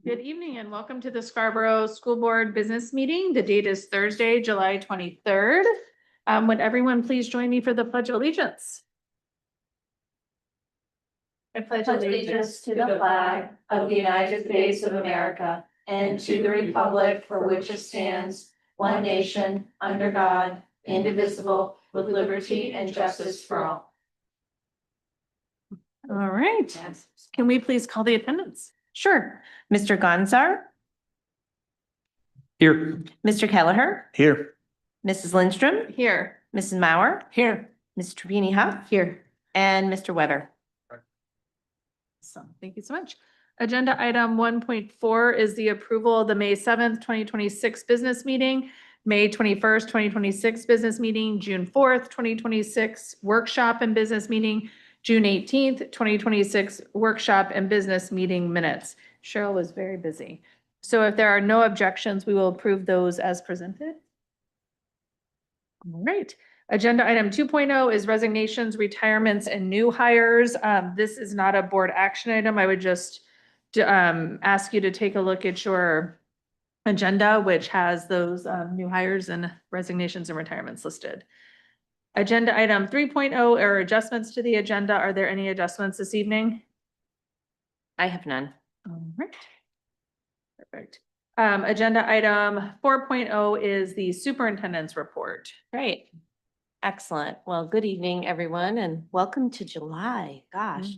Good evening and welcome to the Scarborough School Board Business Meeting. The date is Thursday, July 23rd. Would everyone please join me for the Pledge of Allegiance? I pledge Allegiance to the flag of the United States of America and to the republic for which it stands, one nation, under God, indivisible, with liberty and justice for all. All right. Can we please call the attendance? Sure. Mr. Gonzar, Here. Mr. Kelleher, Here. Mrs. Lindstrom, Here. Mrs. Mauer, Here. Ms. Trevini Huff, Here. and Mr. Weber. So thank you so much. Agenda item 1.4 is the approval of the May 7th, 2026 business meeting, May 21st, 2026 business meeting, June 4th, 2026 workshop and business meeting, June 18th, 2026 workshop and business meeting minutes. Cheryl was very busy. So if there are no objections, we will approve those as presented. All right. Agenda item 2.0 is resignations, retirements, and new hires. This is not a board action item. I would just ask you to take a look at your agenda, which has those new hires and resignations and retirements listed. Agenda item 3.0 are adjustments to the agenda. Are there any adjustments this evening? I have none. All right. Perfect. Agenda item 4.0 is the superintendent's report. Great. Excellent. Well, good evening, everyone, and welcome to July. Gosh,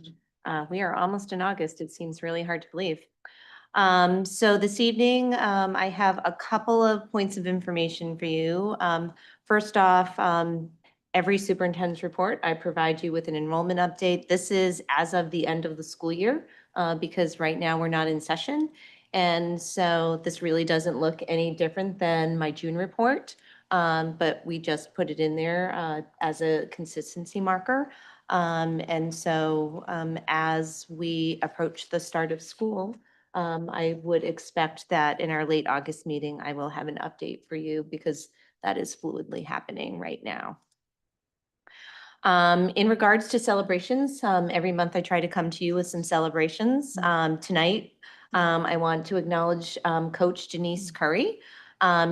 we are almost in August. It seems really hard to believe. So this evening, I have a couple of points of information for you. First off, every superintendent's report, I provide you with an enrollment update. This is as of the end of the school year, because right now we're not in session. And so this really doesn't look any different than my June report. But we just put it in there as a consistency marker. And so as we approach the start of school, I would expect that in our late August meeting, I will have an update for you because that is fluidly happening right now. In regards to celebrations, every month I try to come to you with some celebrations. Tonight, I want to acknowledge Coach Denise Curry.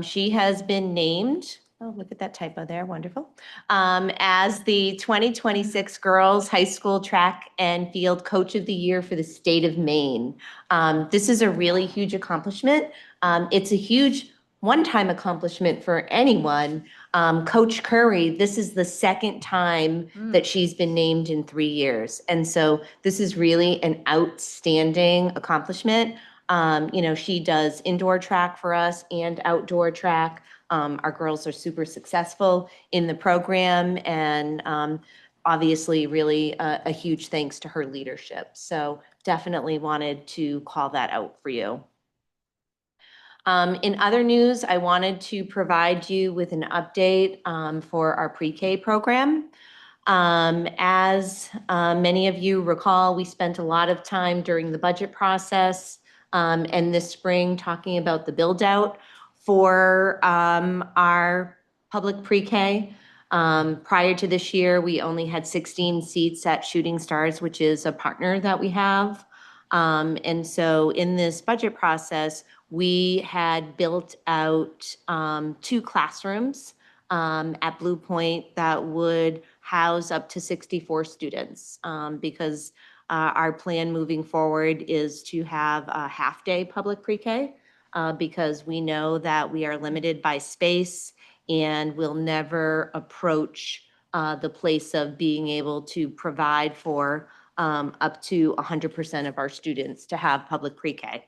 She has been named, oh, look at that typo there, wonderful, as the 2026 Girls High School Track and Field Coach of the Year for the state of Maine. This is a really huge accomplishment. It's a huge one-time accomplishment for anyone. Coach Curry, this is the second time that she's been named in 3 years. And so this is really an outstanding accomplishment. She does indoor track for us and outdoor track. Our girls are super successful in the program and obviously really a huge thanks to her leadership. So definitely wanted to call that out for you. In other news, I wanted to provide you with an update for our pre-K program. As many of you recall, we spent a lot of time during the budget process and this spring talking about the build out for our public pre-K. Prior to this year, we only had 16 seats at Shooting Stars, which is a partner that we have. And so in this budget process, we had built out 2 classrooms at Blue Point that would house up to 64 students because our plan moving forward is to have a half-day public pre-K because we know that we are limited by space and we'll never approach the place of being able to provide for up to 100% of our students to have public pre-K.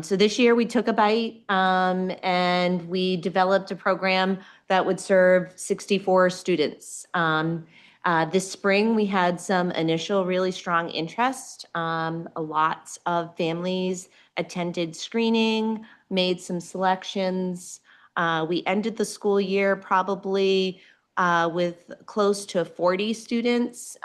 So this year we took a bite and we developed a program that would serve 64 students. This spring we had some initial really strong interest. Lots of families attended screening, made some selections. We ended the school year probably with close to 40 students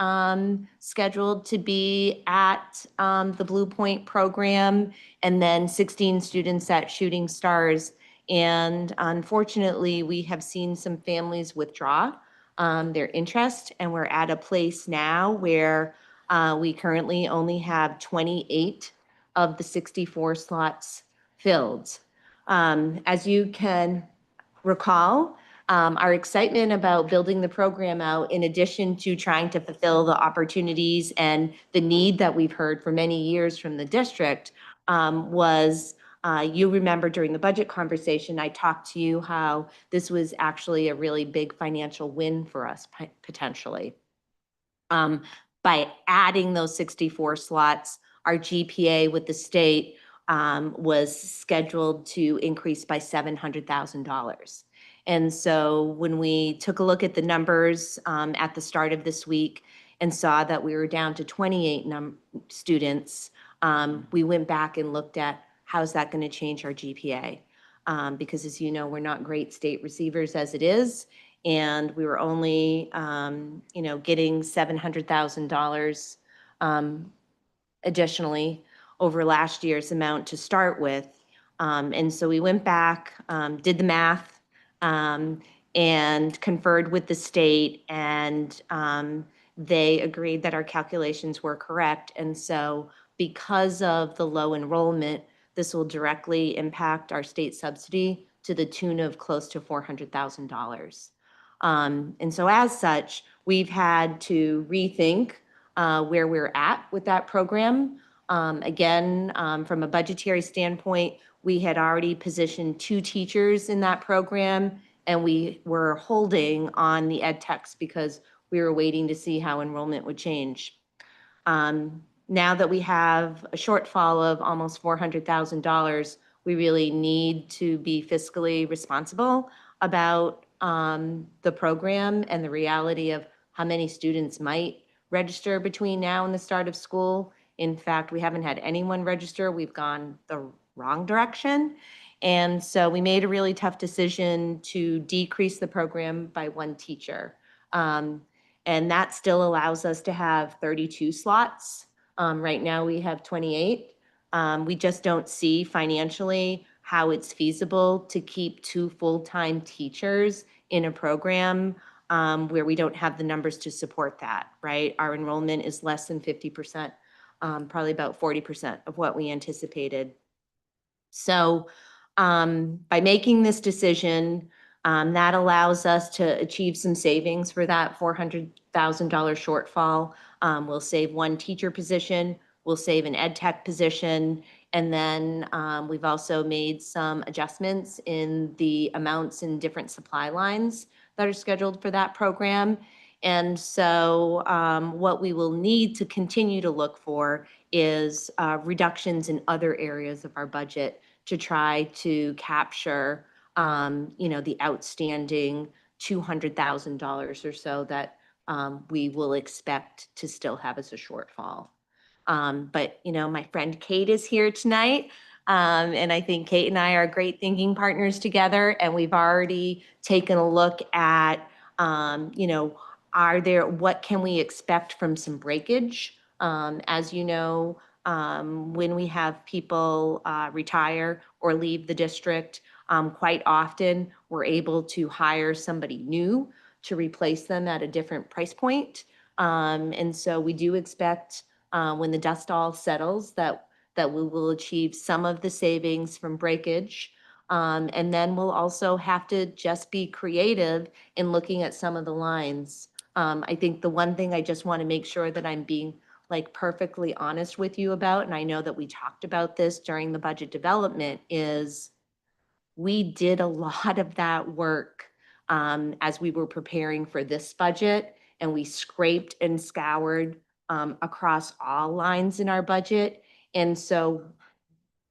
scheduled to be at the Blue Point program, and then 16 students at Shooting Stars. And unfortunately, we have seen some families withdraw their interest, and we're at a place now where we currently only have 28 of the 64 slots filled. As you can recall, our excitement about building the program out, in addition to trying to fulfill the opportunities and the need that we've heard for many years from the district, was you remember during the budget conversation, I talked to you how this was actually a really big financial win for us potentially. By adding those 64 slots, our GPA with the state was scheduled to increase by $700,000. And so when we took a look at the numbers at the start of this week and saw that we were down to 28 students, we went back and looked at how's that going to change our GPA? Because as you know, we're not great state receivers as it is. And we were only, getting $700,000 additionally over last year's amount to start with. And so we went back, did the math, and conferred with the state, and they agreed that our calculations were correct. And so because of the low enrollment, this will directly impact our state subsidy to the tune of close to $400,000. And so as such, we've had to rethink where we're at with that program. Again, from a budgetary standpoint, we had already positioned 2 teachers in that program, and we were holding on the ed techs because we were waiting to see how enrollment would change. Now that we have a shortfall of almost $400,000, we really need to be fiscally responsible about the program and the reality of how many students might register between now and the start of school. In fact, we haven't had anyone register. We've gone the wrong direction. And so we made a really tough decision to decrease the program by 1 teacher. And that still allows us to have 32 slots. Right now we have 28. We just don't see financially how it's feasible to keep 2 full-time teachers in a program where we don't have the numbers to support that, right? Our enrollment is less than 50%, probably about 40% of what we anticipated. So by making this decision, that allows us to achieve some savings for that $400,000 shortfall. We'll save 1 teacher position, we'll save an ed tech position, and then we've also made some adjustments in the amounts in different supply lines that are scheduled for that program. And so what we will need to continue to look for is reductions in other areas of our budget to try to capture, the outstanding $200,000 or so that we will expect to still have as a shortfall. But, my friend Kate is here tonight. And I think Kate and I are great thinking partners together. And we've already taken a look at, what can we expect from some breakage? As you know, when we have people retire or leave the district, quite often we're able to hire somebody new to replace them at a different price point. And so we do expect when the dust all settles that we will achieve some of the savings from breakage. And then we'll also have to just be creative in looking at some of the lines. I think the one thing I just want to make sure that I'm being perfectly honest with you about, and I know that we talked about this during the budget development, is we did a lot of that work as we were preparing for this budget, and we scraped and scoured across all lines in our budget. And so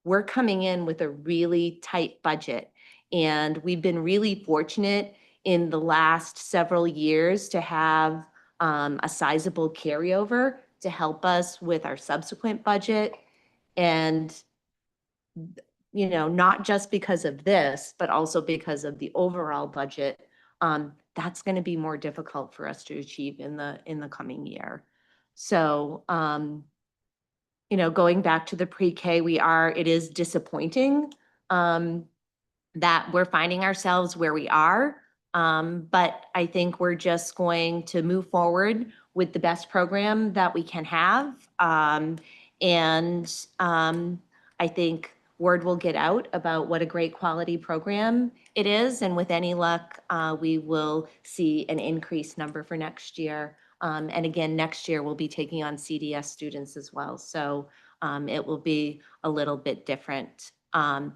we're coming in with a really tight budget. And we've been really fortunate in the last several years to have a sizable carryover to help us with our subsequent budget. And, not just because of this, but also because of the overall budget, that's going to be more difficult for us to achieve in the coming year. So, going back to the pre-K, it is disappointing that we're finding ourselves where we are. But I think we're just going to move forward with the best program that we can have. And I think word will get out about what a great quality program it is. And with any luck, we will see an increased number for next year. And again, next year we'll be taking on CDS students as well. So it will be a little bit different. The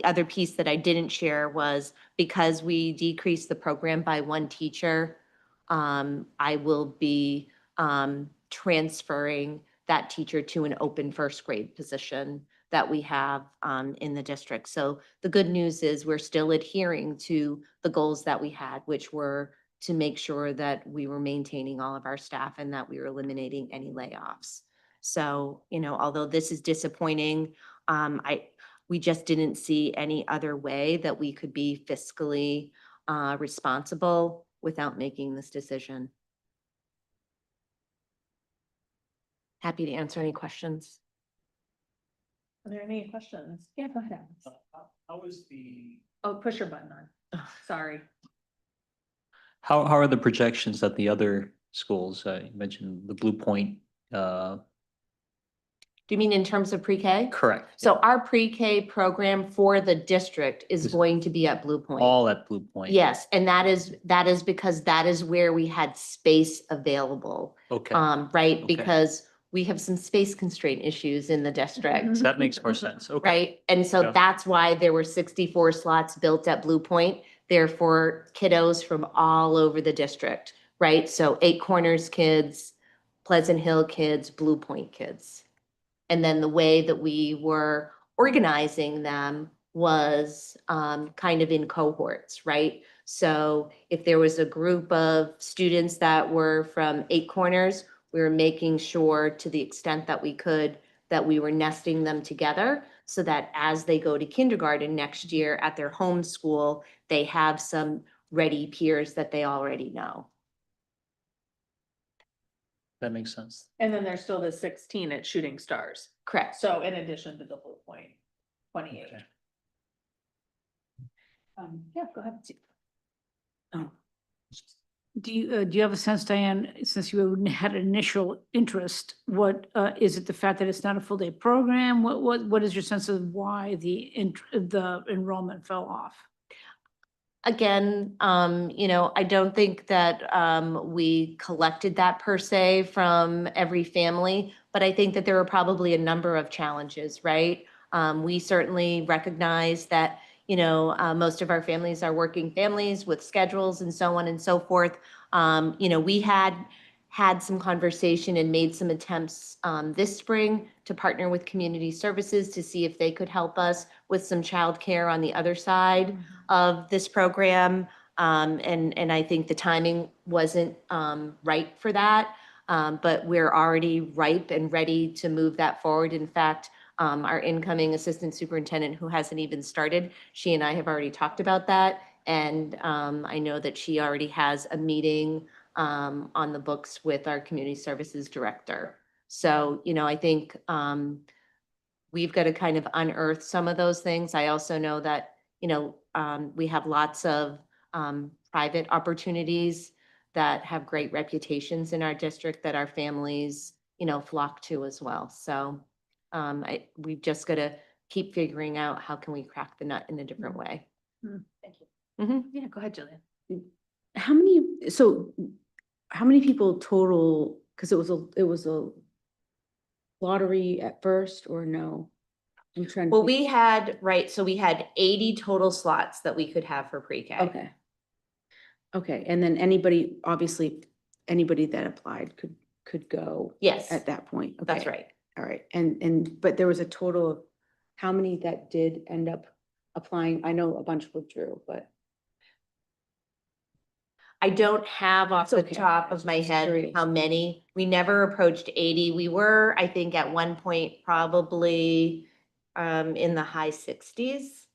other piece that I didn't share was because we decreased the program by one teacher, I will be transferring that teacher to an open first grade position that we have in the district. So the good news is we're still adhering to the goals that we had, which were to make sure that we were maintaining all of our staff and that we were eliminating any layoffs. So, although this is disappointing, we just didn't see any other way that we could be fiscally responsible without making this decision. Happy to answer any questions. Are there any questions? Yeah, go ahead. Alex. How is the, Oh, push your button on. Sorry. how are the projections at the other schools? You mentioned the Blue Point, Do you mean in terms of pre-K? correct. So our pre-K program for the district is Is going to be at Blue Point. All at Blue Point? Yes, and that is because that is where we had space available. Okay, Right, Okay. because we have some space constraint issues in the district. that makes more sense. Okay. Right, and so Yeah. that's why there were 64 slots built at Blue Point. They're for kiddos from all over the district, right? So Eight Corners kids, Pleasant Hill kids, Blue Point kids. And then the way that we were organizing them was kind of in cohorts, right? So if there was a group of students that were from Eight Corners, we were making sure to the extent that we could, that we were nesting them together so that as they go to kindergarten next year at their home school, they have some ready peers that they already know. That makes sense. And then there's still the 16 at Shooting Stars. Correct. So in addition to the Blue Point, 28. Okay. Yeah, go ahead. Do you have a sense, Diane, since you had initial interest, what, is it the fact that it's not a full day program? What is your sense of why the enrollment fell off? Again, I don't think that we collected that per se from every family, but I think that there are probably a number of challenges, right? We certainly recognize that, most of our families are working families with schedules and so on and so forth. We had some conversation and made some attempts this spring to partner with community services to see if they could help us with some childcare on the other side of this program. And I think the timing wasn't right for that. But we're already ripe and ready to move that forward. In fact, our incoming assistant superintendent, who hasn't even started, she and I have already talked about that. And I know that she already has a meeting on the books with our community services director. So, I think we've got to kind of unearth some of those things. I also know that, we have lots of private opportunities that have great reputations in our district that our families, flock to as well. So we've just got to keep figuring out how can we crack the nut in a different way. Thank you. Mhm. Yeah, go ahead, Jillian. How many people total, because it was a lottery at first or no? I'm trying to. Well, think. so we had 80 total slots that we could have for pre-K. Okay. Okay, and then anybody that applied could go. Yes, At that point. that's Okay. right. All right, but there was a total of how many that did end up applying? I know a bunch withdrew, but. I don't have off the That's okay. top of my Just head curious. how many. We never approached 80. We were, I think, at one point probably in the high 60s,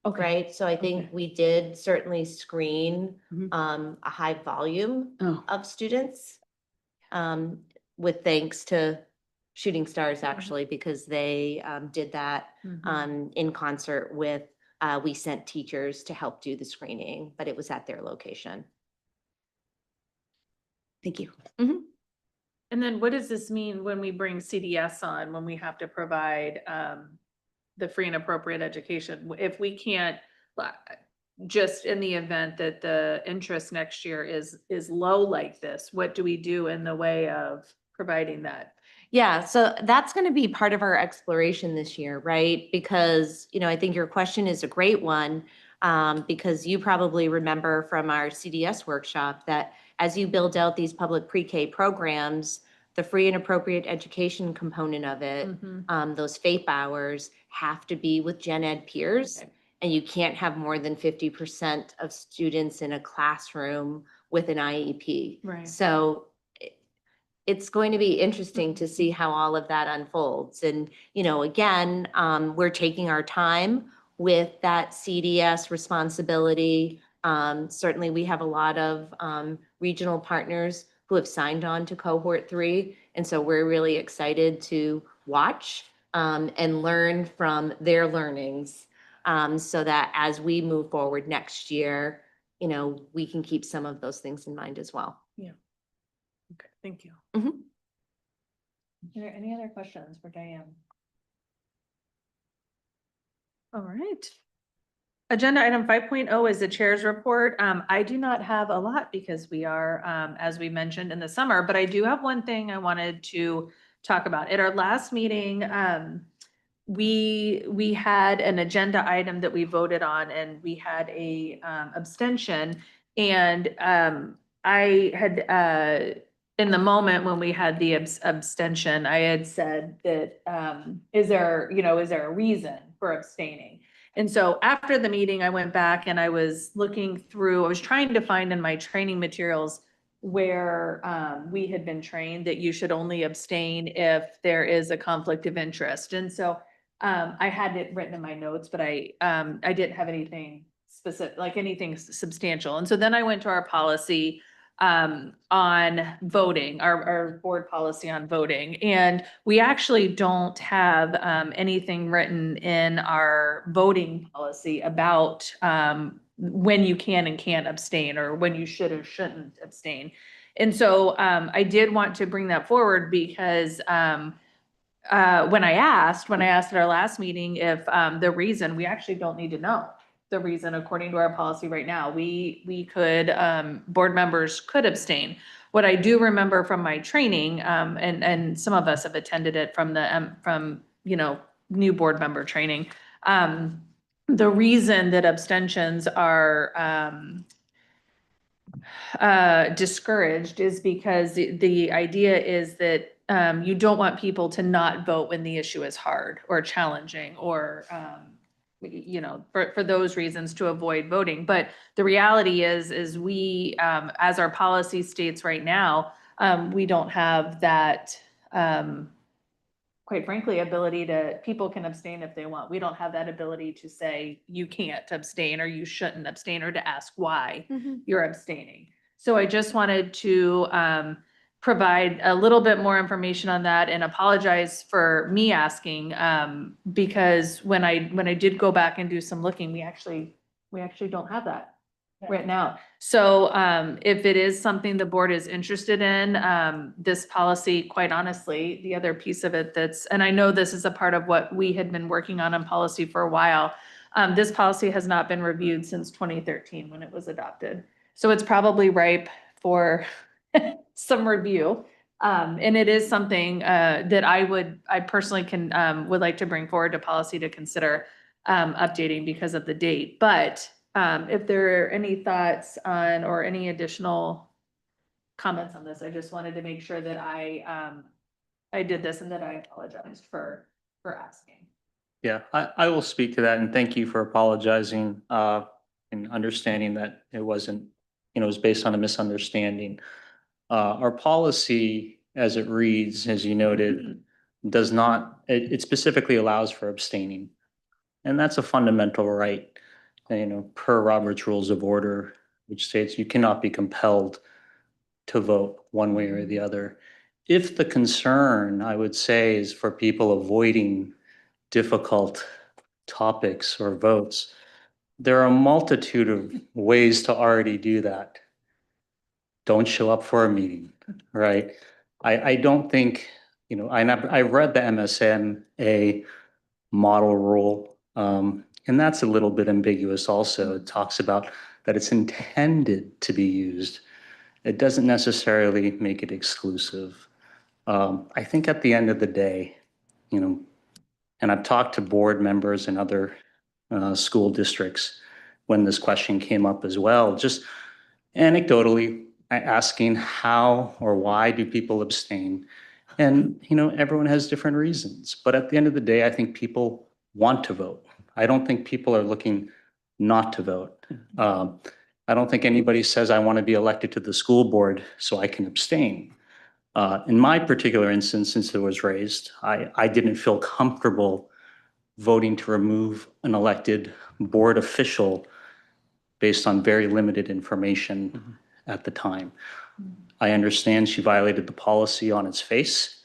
Okay. right? So I think Okay. we did certainly screen Mhm. a high volume Oh, of students with thanks to Shooting Stars, actually, because they did that in concert with, we sent teachers to help do the screening, but it was at their location. thank you. And then what does this mean when we bring CDS on, when we have to provide the free and appropriate education? If we can't, just in the event that the interest next year is low like this, what do we do in the way of providing that? Yeah, so that's going to be part of our exploration this year, right? Because, I think your question is a great one, because you probably remember from our CDS workshop that as you build out these public pre-K programs, the free and appropriate education component of it, those FAPE hours have to be with gen ed peers. Okay. And you can't have more than 50% of students in a classroom with an IEP. Right. So it's going to be interesting to see how all of that unfolds. And, again, we're taking our time with that CDS responsibility. Certainly, we have a lot of regional partners who have signed on to cohort 3. And so we're really excited to watch and learn from their learnings, so that as we move forward next year, we can keep some of those things in mind as well. Okay, thank you. Mhm. Are there any other questions for Diane? All right. Agenda item 5.0 is the chair's report. I do not have a lot because we are, as we mentioned, in the summer, but I do have one thing I wanted to talk about. At our last meeting, we had an agenda item that we voted on, and we had a abstention. And I had in the moment when we had the abstention, I had said that is there a reason for abstaining? And so after the meeting, I went back and I was looking through, I was trying to find in my training materials where we had been trained that you should only abstain if there is a conflict of interest. And so I had it written in my notes, but I didn't have anything specific, like anything substantial. And so then I went to our policy on voting, our board policy on voting. And we actually don't have anything written in our voting policy about when you can and can't abstain, or when you should or shouldn't abstain. And so I did want to bring that forward because when I asked at our last meeting if the reason, we actually don't need to know the reason according to our policy right now. We could, board members could abstain. What I do remember from my training, and some of us have attended it from new board member training. The reason that abstentions are discouraged is because the idea is that you don't want people to not vote when the issue is hard or challenging, or for those reasons to avoid voting. But the reality is we, as our policy states right now, we don't have that, quite frankly, ability people can abstain if they want. We don't have that ability to say you can't abstain or you shouldn't abstain, or to ask why you're abstaining. So I just wanted to provide a little bit more information on that, and apologize for me asking, because when I did go back and do some looking, we actually don't have that written out. So if it is something the board is interested in, this policy, quite honestly, the other piece of it and I know this is a part of what we had been working on policy for a while. This policy has not been reviewed since 2013 when it was adopted. So it's probably ripe for some review. And it is something that I personally would like to bring forward to policy to consider updating because of the date. But if there are any thoughts on, or any additional comments on this, I just wanted to make sure that I did this, and that I apologized for asking. Yeah, I will speak to that, and thank you for apologizing and understanding that it wasn't, it was based on a misunderstanding. Our policy, as it reads, as you noted, does not, it specifically allows for abstaining. And that's a fundamental right, per Robert's Rules of Order, which states you cannot be compelled to vote one way or the other. If the concern, I would say, is for people avoiding difficult topics or votes, there are a multitude of ways to already do that. Don't show up for a meeting, right? I don't think, I've read the MSMA model rule, and that's a little bit ambiguous also. It talks about that it's intended to be used. It doesn't necessarily make it exclusive. I think at the end of the day, and I've talked to board members and other school districts when this question came up as well, just anecdotally asking how or why do people abstain? And, everyone has different reasons. But at the end of the day, I think people want to vote. I don't think people are looking not to vote. I don't think anybody says, I want to be elected to the school board so I can abstain. In my particular instance, since it was raised, I didn't feel comfortable voting to remove an elected board official based on very limited information at the time. I understand she violated the policy on its face,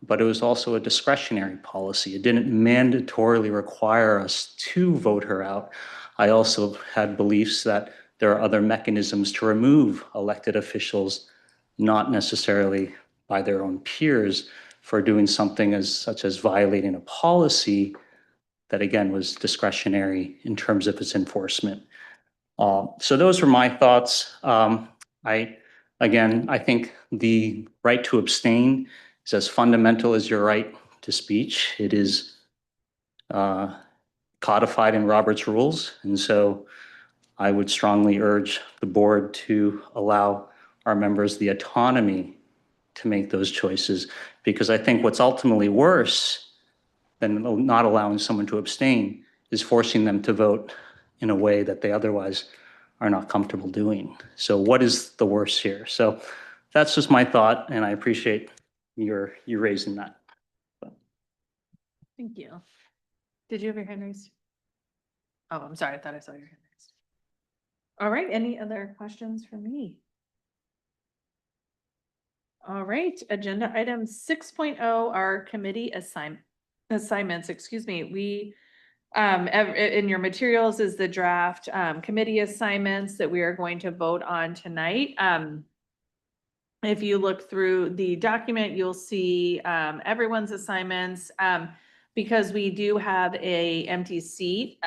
but it was also a discretionary policy. It didn't mandatorily require us to vote her out. I also had beliefs that there are other mechanisms to remove elected officials, not necessarily by their own peers, for doing something such as violating a policy that, again, was discretionary in terms of its enforcement. So those were my thoughts. I think the right to abstain is as fundamental as your right to speech. It is codified in Robert's rules. And so I would strongly urge the board to allow our members the autonomy to make those choices, because I think what's ultimately worse than not allowing someone to abstain is forcing them to vote in a way that they otherwise are not comfortable doing. So what is the worst here? So that's just my thought, and I appreciate you raising that. Thank you. Did you have your hand raised? Oh, I'm sorry. I thought I saw your hand raised. All right. Any other questions for me? All right. Agenda item 6.0 are committee assignments. Excuse me. We in your materials is the draft committee assignments that we are going to vote on tonight. If you look through the document, you'll see everyone's assignments. Because we do have a empty seat,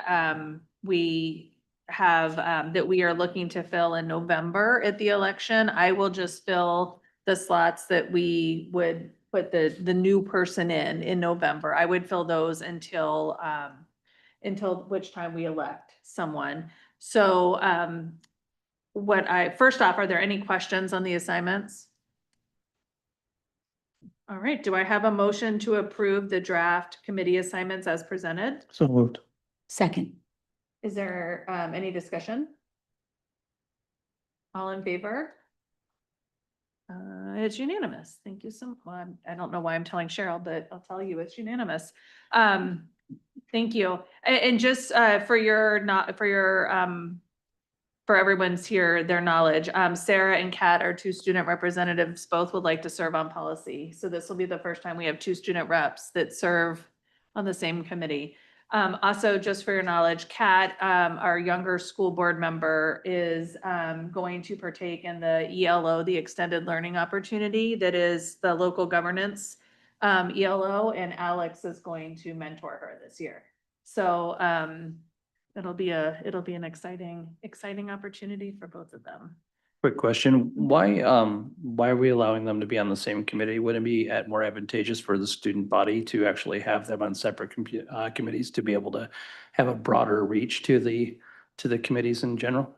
we have that we are looking to fill in November at the election. I will just fill the slots that we would put the new person in November. I would fill those until which time we elect someone. So first off, are there any questions on the assignments? All right, do I have a motion to approve the draft committee assignments as presented? So moved. Second. Is there any discussion? All in favor? It's unanimous. Thank you so much. I don't know why I'm telling Cheryl, but I'll tell you it's unanimous. Thank you. And just for everyone's here, their knowledge, Sarah and Kat are two student representatives, both would like to serve on policy. So this will be the first time we have two student reps that serve on the same committee. Also, just for your knowledge, Kat, our younger school board member, is going to partake in the ELO, the Extended Learning Opportunity, that is the local governance ELO, and Alex is going to mentor her this year. So it'll be an exciting opportunity for both of them. Quick question, why are we allowing them to be on the same committee? Wouldn't it be more advantageous for the student body to actually have them on separate committees to be able to have a broader reach to the committees in general?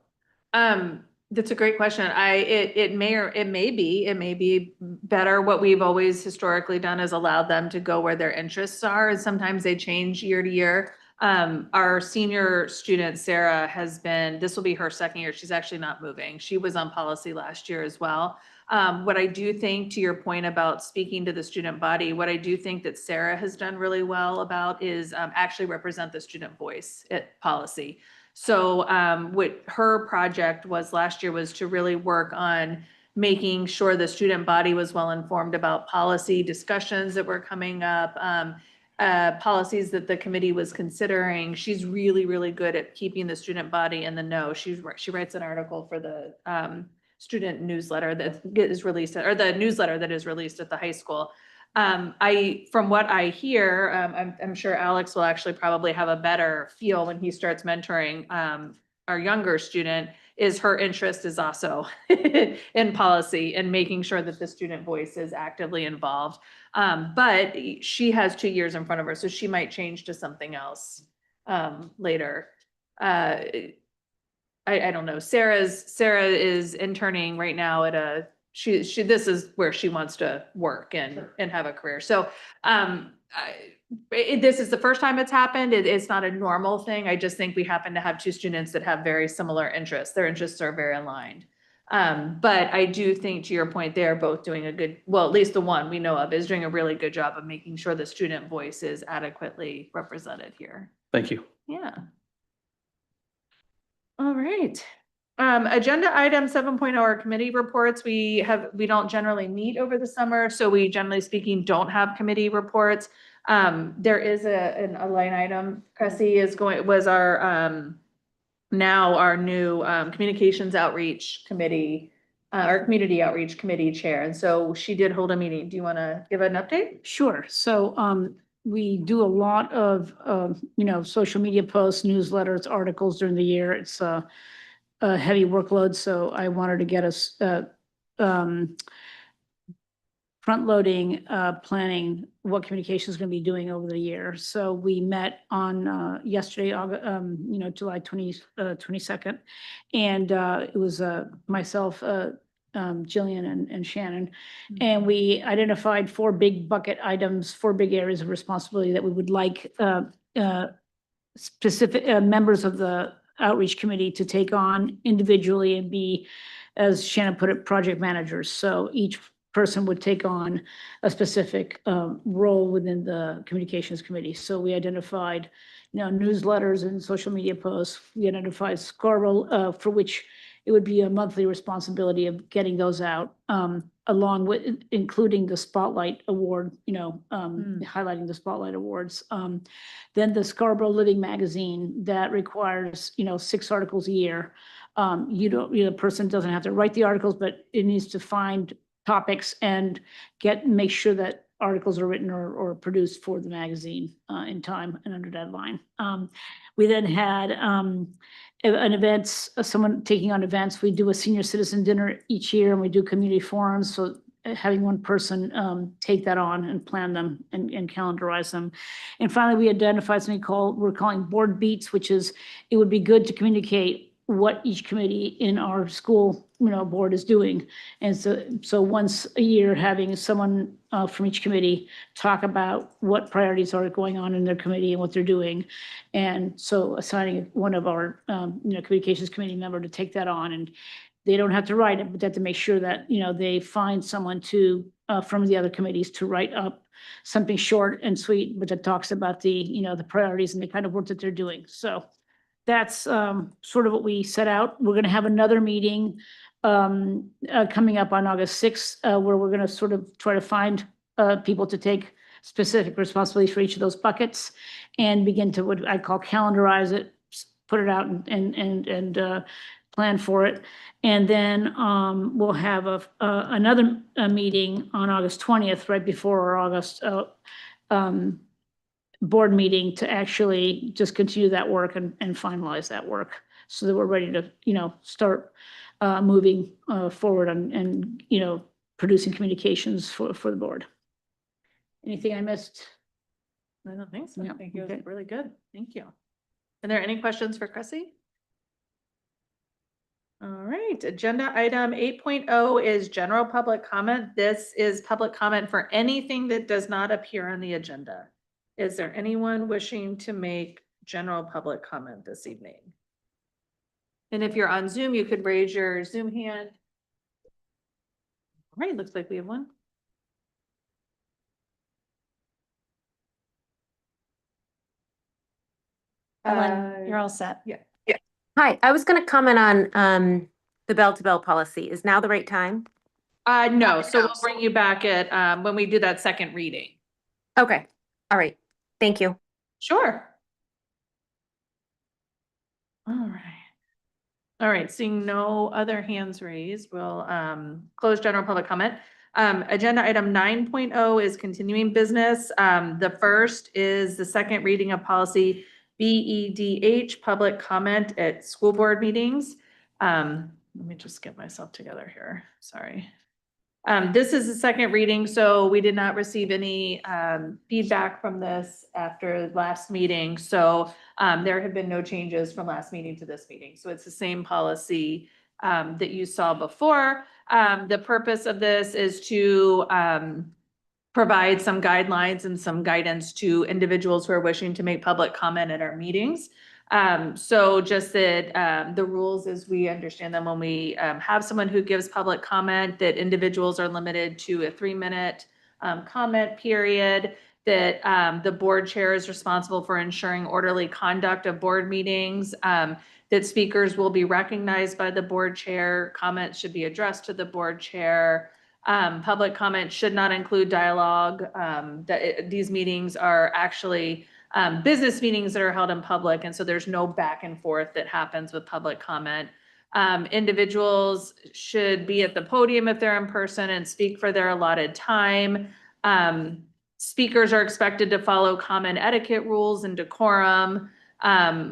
That's a great question. It may be better. What we've always historically done is allowed them to go where their interests are, and sometimes they change year to year. Our senior student, Sarah, this will be her second year. She's actually not moving. She was on policy last year as well. What I do think, to your point about speaking to the student body, what I do think that Sarah has done really well about is actually represent the student voice at policy. So what her project was last year was to really work on making sure the student body was well informed about policy discussions that were coming up, policies that the committee was considering. She's really, really good at keeping the student body in the know. She writes an article for the student newsletter that is released, or the newsletter that is released at the high school. From what I hear, I'm sure Alex will actually probably have a better feel when he starts mentoring, our younger student, is her interest is also in policy and making sure that the student voice is actively involved. But she has 2 years in front of her, so she might change to something else, later. I don't know. Sarah is interning right now at this is where she wants to work and have a career. So, this is the first time it's happened. It's not a normal thing. I just think we happen to have 2 students that have very similar interests. Their interests are very aligned. But I do think, to your point, they're both doing a good, well, at least the one we know of is doing a really good job of making sure the student voice is adequately represented here. Thank you. Yeah. All right. Agenda item 7.0 are committee reports. We don't generally meet over the summer, so we generally speaking don't have committee reports. There is a line item. Cressy was our now our new communications outreach committee, our community outreach committee chair. And so she did hold a meeting. Do you want to give an update? Sure. So we do a lot of, social media posts, newsletters, articles during the year. It's a heavy workload, so I wanted to get us front-loading, planning what communication is going to be doing over the year. So we met on yesterday, July 22nd, and it was myself, Jillian and Shannon, and we identified 4 big bucket items, 4 big areas of responsibility that we would like specific members of the outreach committee to take on individually and be, as Shannon put it, project managers. So each person would take on a specific role within the communications committee. So we identified, newsletters and social media posts. We identified Scarborough, for which it would be a monthly responsibility of getting those out, along with including the Spotlight Award, highlighting the Spotlight Awards. Then the Scarborough Living Magazine that requires, 6 articles a year. The person doesn't have to write the articles, but it needs to find topics and make sure that articles are written or produced for the magazine in time and under deadline. We then had someone taking on events. We do a senior citizen dinner each year, and we do community forums. So having one person take that on and plan them and calendarize them. And finally, we identified something we're calling board beats, which is, it would be good to communicate what each committee in our school, board is doing. And so once a year, having someone from each committee talk about what priorities are going on in their committee and what they're doing. And so assigning one of our, communications committee member to take that on, and they don't have to write it, but they have to make sure that, they find someone from the other committees to write up something short and sweet, but that talks about the priorities and the kind of work that they're doing. So that's sort of what we set out. We're going to have another meeting coming up on August 6th, where we're going to sort of try to find people to take specific responsibilities for each of those buckets and begin to, what I call, calendarize it, put it out and plan for it. And then we'll have another meeting on August 20th, right before our August board meeting, to actually just continue that work and finalize that work so that we're ready to, start moving forward and producing communications for the board. Anything I missed? I don't think so. Yeah, I think it was okay. really good. Thank you. Are there any questions for Cressy? All right, agenda item 8.0 is general public comment. This is public comment for anything that does not appear on the agenda. Is there anyone wishing to make general public comment this evening? And if you're on Zoom, you could raise your Zoom hand. All right, looks like we have one. Ellen, you're all set. Yeah. Hi, I was gonna comment on the bell-to-bell policy. Is now the right time? No, so we'll bring you back at when we do that second reading. Okay, all right, thank you. Sure. All right. All right, seeing no other hands raised, we'll close general public comment. Agenda item 9.0 is continuing business. The first is the second reading of policy BEDH, public comment at school board meetings. Let me just get myself together here, sorry. This is the second reading, so we did not receive any feedback from this after last meeting. So there have been no changes from last meeting to this meeting. So it's the same policy that you saw before. The purpose of this is to provide some guidelines and some guidance to individuals who are wishing to make public comment at our meetings. So just that the rules as we understand them when we have someone who gives public comment, that individuals are limited to a 3-minute comment period, that the board chair is responsible for ensuring orderly conduct of board meetings, that speakers will be recognized by the board chair, comments should be addressed to the board chair. Public comment should not include dialogue. These meetings are actually business meetings that are held in public, and so there's no back and forth that happens with public comment. Individuals should be at the podium if they're in person and speak for their allotted time. Speakers are expected to follow common etiquette rules and decorum.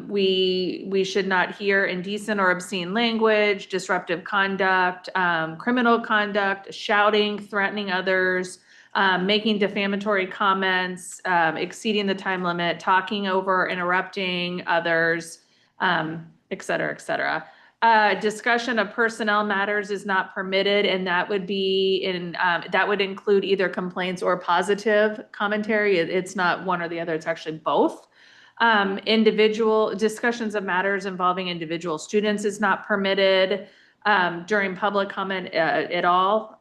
We should not hear indecent or obscene language, disruptive conduct, criminal conduct, shouting, threatening others, making defamatory comments, exceeding the time limit, talking over, interrupting others, et cetera, et cetera. Discussion of personnel matters is not permitted, and that would be that would include either complaints or positive commentary. It's not one or the other, it's actually both. Individual discussions of matters involving individual students is not permitted during public comment at all.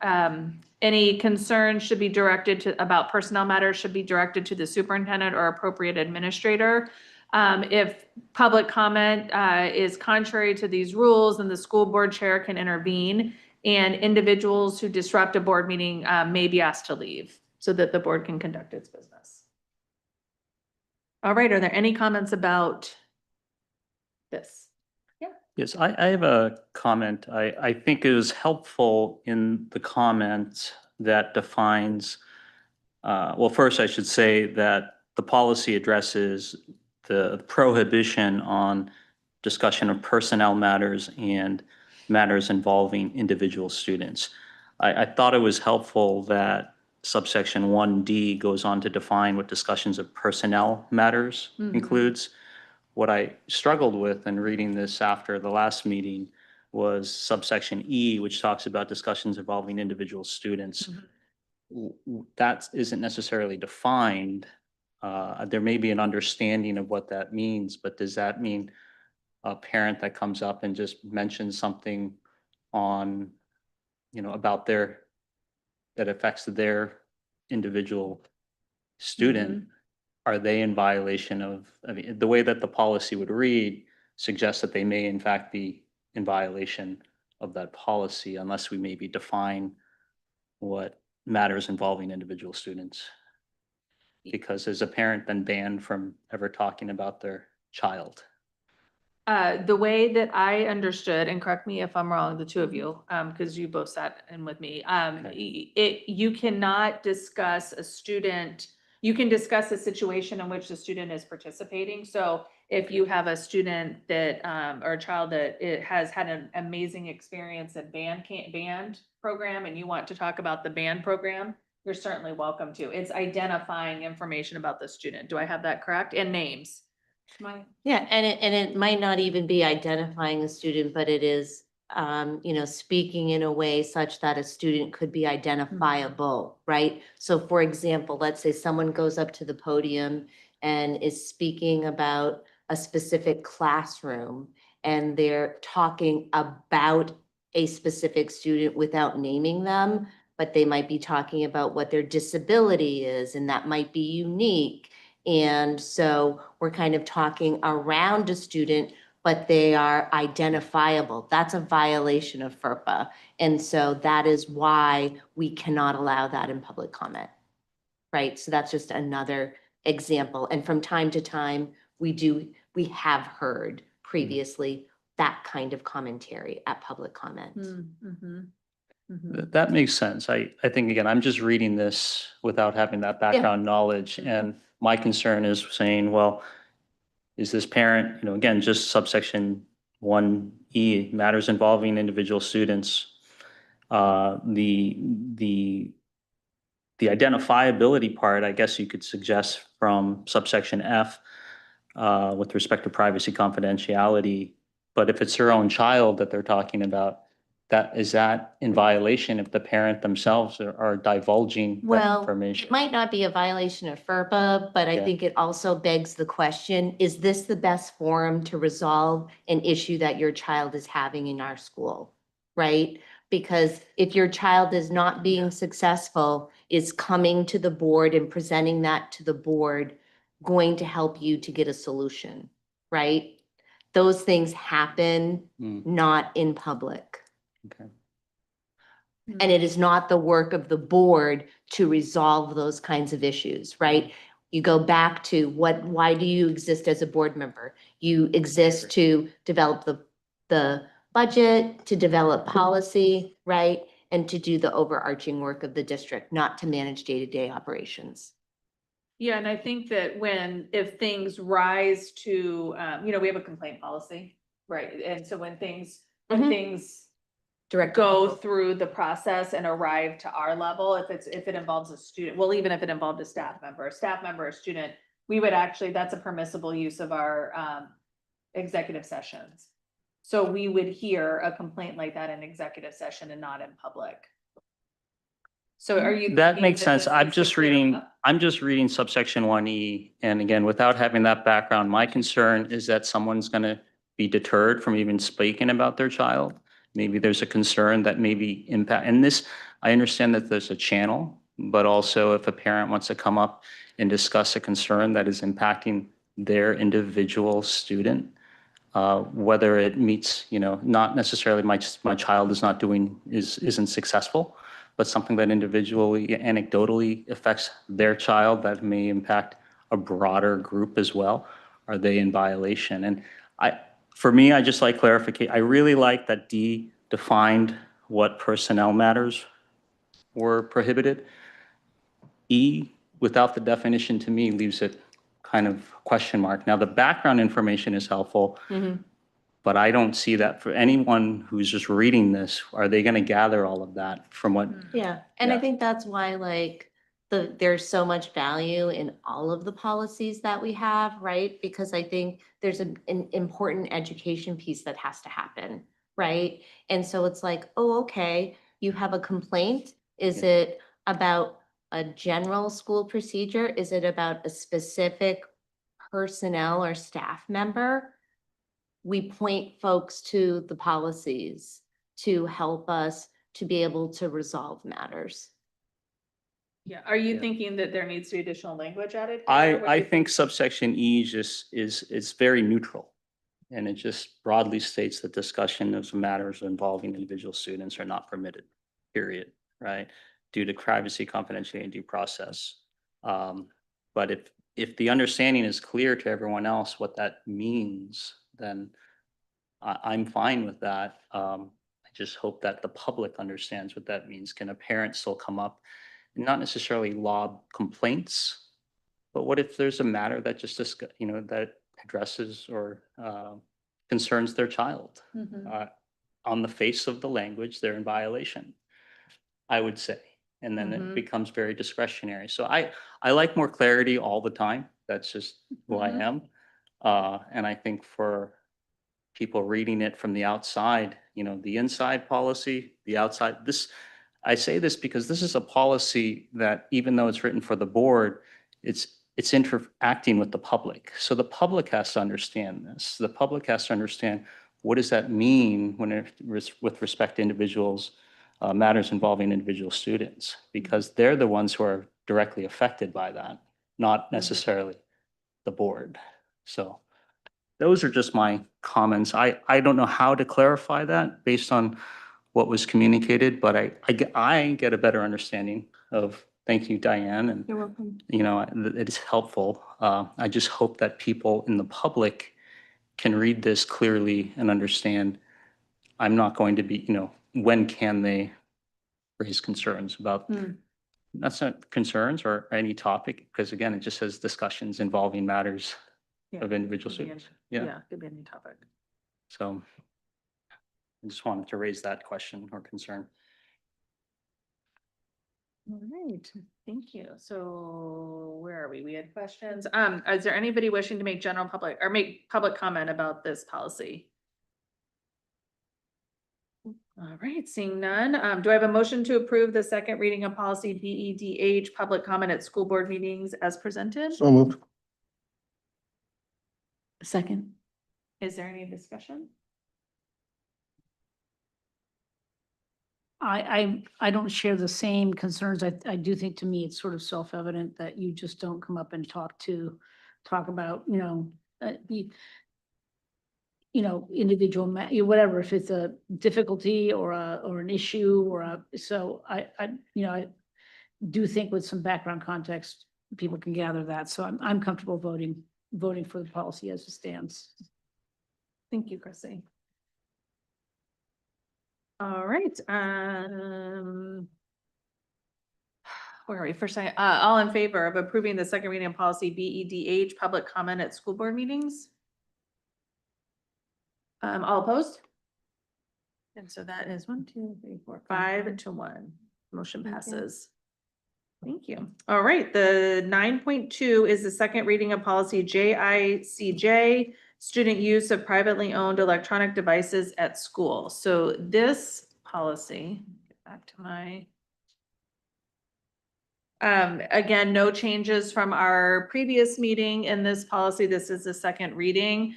Any concerns should be directed about personnel matters should be directed to the superintendent or appropriate administrator. If public comment is contrary to these rules, then the school board chair can intervene, and individuals who disrupt a board meeting may be asked to leave so that the board can conduct its business. All right, are there any comments about this? Yes, I have a comment. I think it was helpful in the comment that defines, well, first I should say that the policy addresses the prohibition on discussion of personnel matters and matters involving individual students. I thought it was helpful that subsection 1D goes on to define what discussions of personnel matters includes. What I struggled with in reading this after the last meeting was subsection E, which talks about discussions involving individual students. That isn't necessarily defined. There may be an understanding of what that means, but does that mean a parent that comes up and just mentions something on, about that affects their individual student? Are they in violation of, the way that the policy would read suggests that they may in fact be in violation of that policy unless we maybe define what matters involving individual students. Because is a parent then banned from ever talking about their child? The way that I understood, and correct me if I'm wrong, the two of you, because you both sat in with me, you cannot discuss a student. You can discuss a situation in which the student is participating. So if you have a student that, or a child that has had an amazing experience at band program, and you want to talk about the band program, you're certainly welcome to. It's identifying information about the student. Do I have that correct? And names. Yeah, and it might not even be identifying a student, but it is, speaking in a way such that a student could be identifiable, right? So for example, let's say someone goes up to the podium and is speaking about a specific classroom, and they're talking about a specific student without naming them, but they might be talking about what their disability is, and that might be unique. And so we're kind of talking around a student, but they are identifiable. That's a violation of FERPA. And so that is why we cannot allow that in public comment, right? So that's just another example. And from time to time, we have heard previously that kind of commentary at public comment. Mhm. Mhm. That makes sense. I think, again, I'm just reading this without having that background knowledge. And my concern is saying, well, is this parent, again, just subsection 1E, matters involving individual students. The identifiability part, I guess you could suggest from subsection F with respect to privacy confidentiality. But if it's their own child that they're talking about, is that in violation if the parent themselves are divulging that Well, information? it might not be a violation of FERPA, but I Yeah. think it also begs the question, is this the best forum to resolve an issue that your child is having in our school? Right? Because if your child is not being successful, is coming to the board and presenting that to the board going to help you to get a solution, right? Those things happen Mm, not in public. okay. And it is not the work of the board to resolve those kinds of issues, right? You go back to why do you exist as a board member? You exist to develop the budget, to develop policy, right? And to do the overarching work of the district, not to manage day-to-day operations. Yeah, and I think that if things rise to, we have a complaint policy, right? And so when things Mhm. Direct. go through the process and arrive to our level, if it involves a student, well, even if it involved a staff member, or student, we would actually, that's a permissible use of our executive sessions. So we would hear a complaint like that in executive session and not in public. So are you? That thinking makes sense. this I'm needs to just clear reading, up? I'm just reading subsection 1E. And again, without having that background, my concern is that someone's going to be deterred from even speaking about their child. Maybe there's a concern that maybe impact, and this, I understand that there's a channel, but also if a parent wants to come up and discuss a concern that is impacting their individual student, whether it meets, not necessarily my child is not isn't successful, but something that individually, anecdotally affects their child that may impact a broader group as well. Are they in violation? And for me, I just like clarification. I really like that D defined what personnel matters were prohibited. E, without the definition, to me, leaves it kind of question mark. Now, the background information is helpful, but I don't see that for anyone who's just reading this. Are they going to gather all of that from what? Yeah, and I Yeah. think that's why there's so much value in all of the policies that we have, right? Because I think there's an important education piece that has to happen, right? And so it's like, oh, okay, you have a complaint. Is Yeah. it about a general school procedure? Is it about a specific personnel or staff member? We point folks to the policies to help us to be able to resolve matters. Yeah, are you Yeah. thinking that there needs to be additional language added? here? What do I you think subsection E is very neutral. And it just broadly states that discussion of matters involving individual students are not permitted, period, right? Due to privacy, confidentiality, and due process. But if the understanding is clear to everyone else what that means, then I'm fine with that. I just hope that the public understands what that means. Can a parent still come up and not necessarily lob complaints, but what if there's a matter that just that addresses or concerns their child? Mhm. On the face of the language, they're in violation, I would say. And then it Mhm. becomes very discretionary. So I like more clarity all the time. That's just who I Mhm. am. And I think for people reading it from the outside, the inside policy, the outside, I say this because this is a policy that even though it's written for the board, it's interacting with the public. So the public has to understand this. The public has to understand what does that mean with respect to individuals, matters involving individual students, because they're the ones who are directly affected by that, not necessarily the board. So those are just my comments. I don't know how to clarify that based on what was communicated, but I get a better understanding of, thank you, Diane, and, You're welcome. it is helpful. I just hope that people in the public can read this clearly and understand, I'm not going to be, when can they raise concerns about, Hmm. that's not concerns or any topic, because again, it just says discussions involving matters Yeah, of individual could be students. Yeah, could be any topic. so I just wanted to raise that question or concern. All right, thank you. So where are we? We had questions. Is there anybody wishing to make general public or make public comment about this policy? All right, seeing none. Do I have a motion to approve the second reading of policy BEDH, public comment at school board meetings as presented? So moved. Second. Is there any discussion? I don't share the same concerns. I do think to me, it's sort of self-evident that you just don't come up and talk about, individual, whatever, if it's a difficulty or an issue so I do think with some background context, people can gather that. So I'm comfortable voting for the policy as it stands. Thank you, Chrissy. All right, where are we? First, all in favor of approving the second reading of policy BEDH, public comment at school board meetings? All opposed? And so that is 1, 2, 3, 4, 5 to 1. Motion passes. Thank you. All right, the 9.2 is the second reading of policy JICJ, student use of privately owned electronic devices at school. So this policy, get back to my. Again, no changes from our previous meeting in this policy. This is the second reading.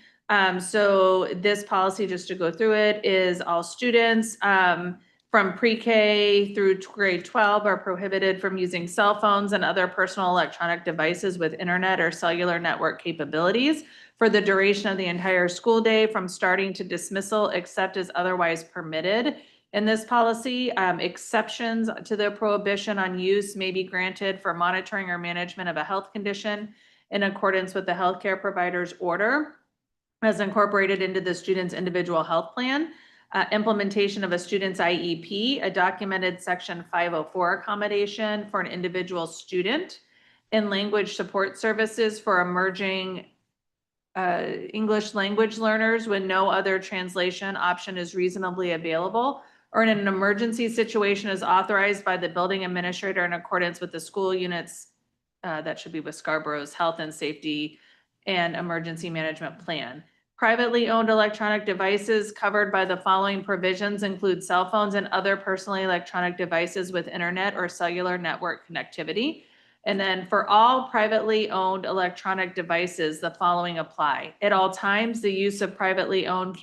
So this policy, just to go through it, is all students from pre-K through grade 12 are prohibited from using cell phones and other personal electronic devices with internet or cellular network capabilities for the duration of the entire school day from starting to dismissal, except as otherwise permitted. In this policy, exceptions to the prohibition on use may be granted for monitoring or management of a health condition in accordance with the healthcare provider's order as incorporated into the student's individual health plan, implementation of a student's IEP, a documented section 504 accommodation for an individual student, and language support services for emerging English language learners when no other translation option is reasonably available, or in an emergency situation is authorized by the building administrator in accordance with the school units that should be with Scarborough's health and safety and emergency management plan. Privately owned electronic devices covered by the following provisions include cell phones and other personally electronic devices with internet or cellular network connectivity. And then for all privately owned electronic devices, the following apply. At all times, the use of privately owned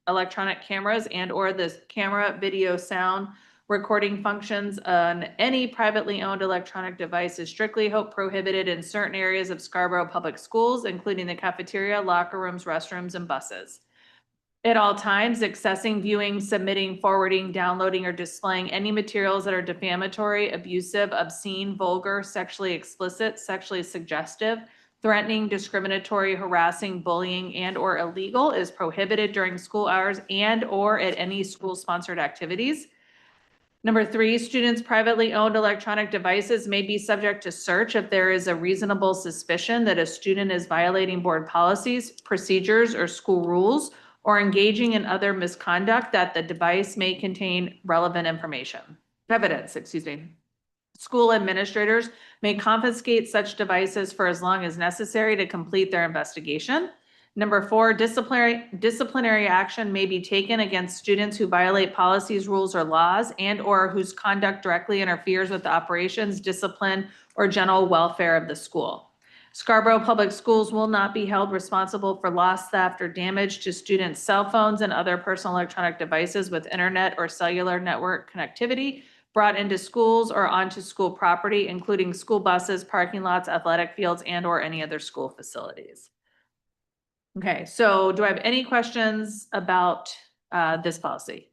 electronic cameras and or the camera, video, sound recording functions on any privately owned electronic device is strictly prohibited in certain areas of Scarborough Public Schools, including the cafeteria, locker rooms, restrooms, and buses. At all times, accessing, viewing, submitting, forwarding, downloading, or displaying any materials that are defamatory, abusive, obscene, vulgar, sexually explicit, sexually suggestive, threatening, discriminatory, harassing, bullying, and or illegal is prohibited during school hours and or at any school-sponsored activities. Number 3, students' privately owned electronic devices may be subject to search if there is a reasonable suspicion that a student is violating board policies, procedures, or school rules, or engaging in other misconduct that the device may contain relevant evidence. School administrators may confiscate such devices for as long as necessary to complete their investigation. Number 4, disciplinary action may be taken against students who violate policies, rules, or laws and or whose conduct directly interferes with the operations, discipline, or general welfare of the school. Scarborough Public Schools will not be held responsible for loss, theft, or damage to students' cell phones and other personal electronic devices with internet or cellular network connectivity brought into schools or onto school property, including school buses, parking lots, athletic fields, and or any other school facilities. Okay, so do I have any questions about this policy?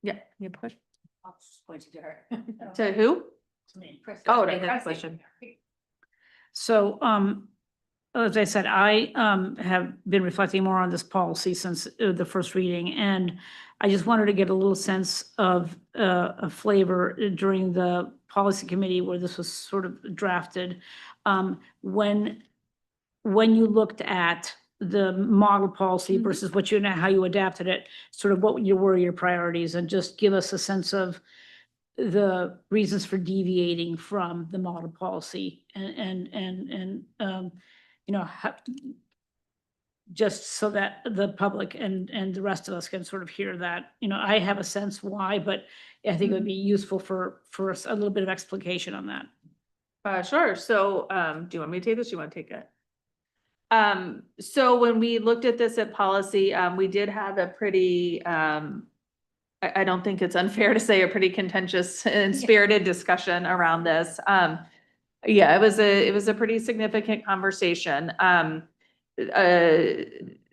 Yeah, you have a question? I'll just point to her. To who? To me. Oh, to Chris. Question. So, as I said, I have been reflecting more on this policy since the first reading, and I just wanted to get a little sense of a flavor during the policy committee where this was sort of drafted. When you looked at the model policy Mhm. versus what you know how you adapted it, sort of what were your priorities, and just give us a sense of the reasons for deviating from the model policy and you know, just so that the public and the rest of us can sort of hear that, you know, I have a sense why, but I think it would be useful for us, a little bit of explication on that. Sure. So, do you want me to take this? Do you want to take it? So when we looked at this at policy, we did have a pretty, I don't think it's unfair to say a pretty contentious and spirited discussion around this. Yeah, it was a pretty significant conversation.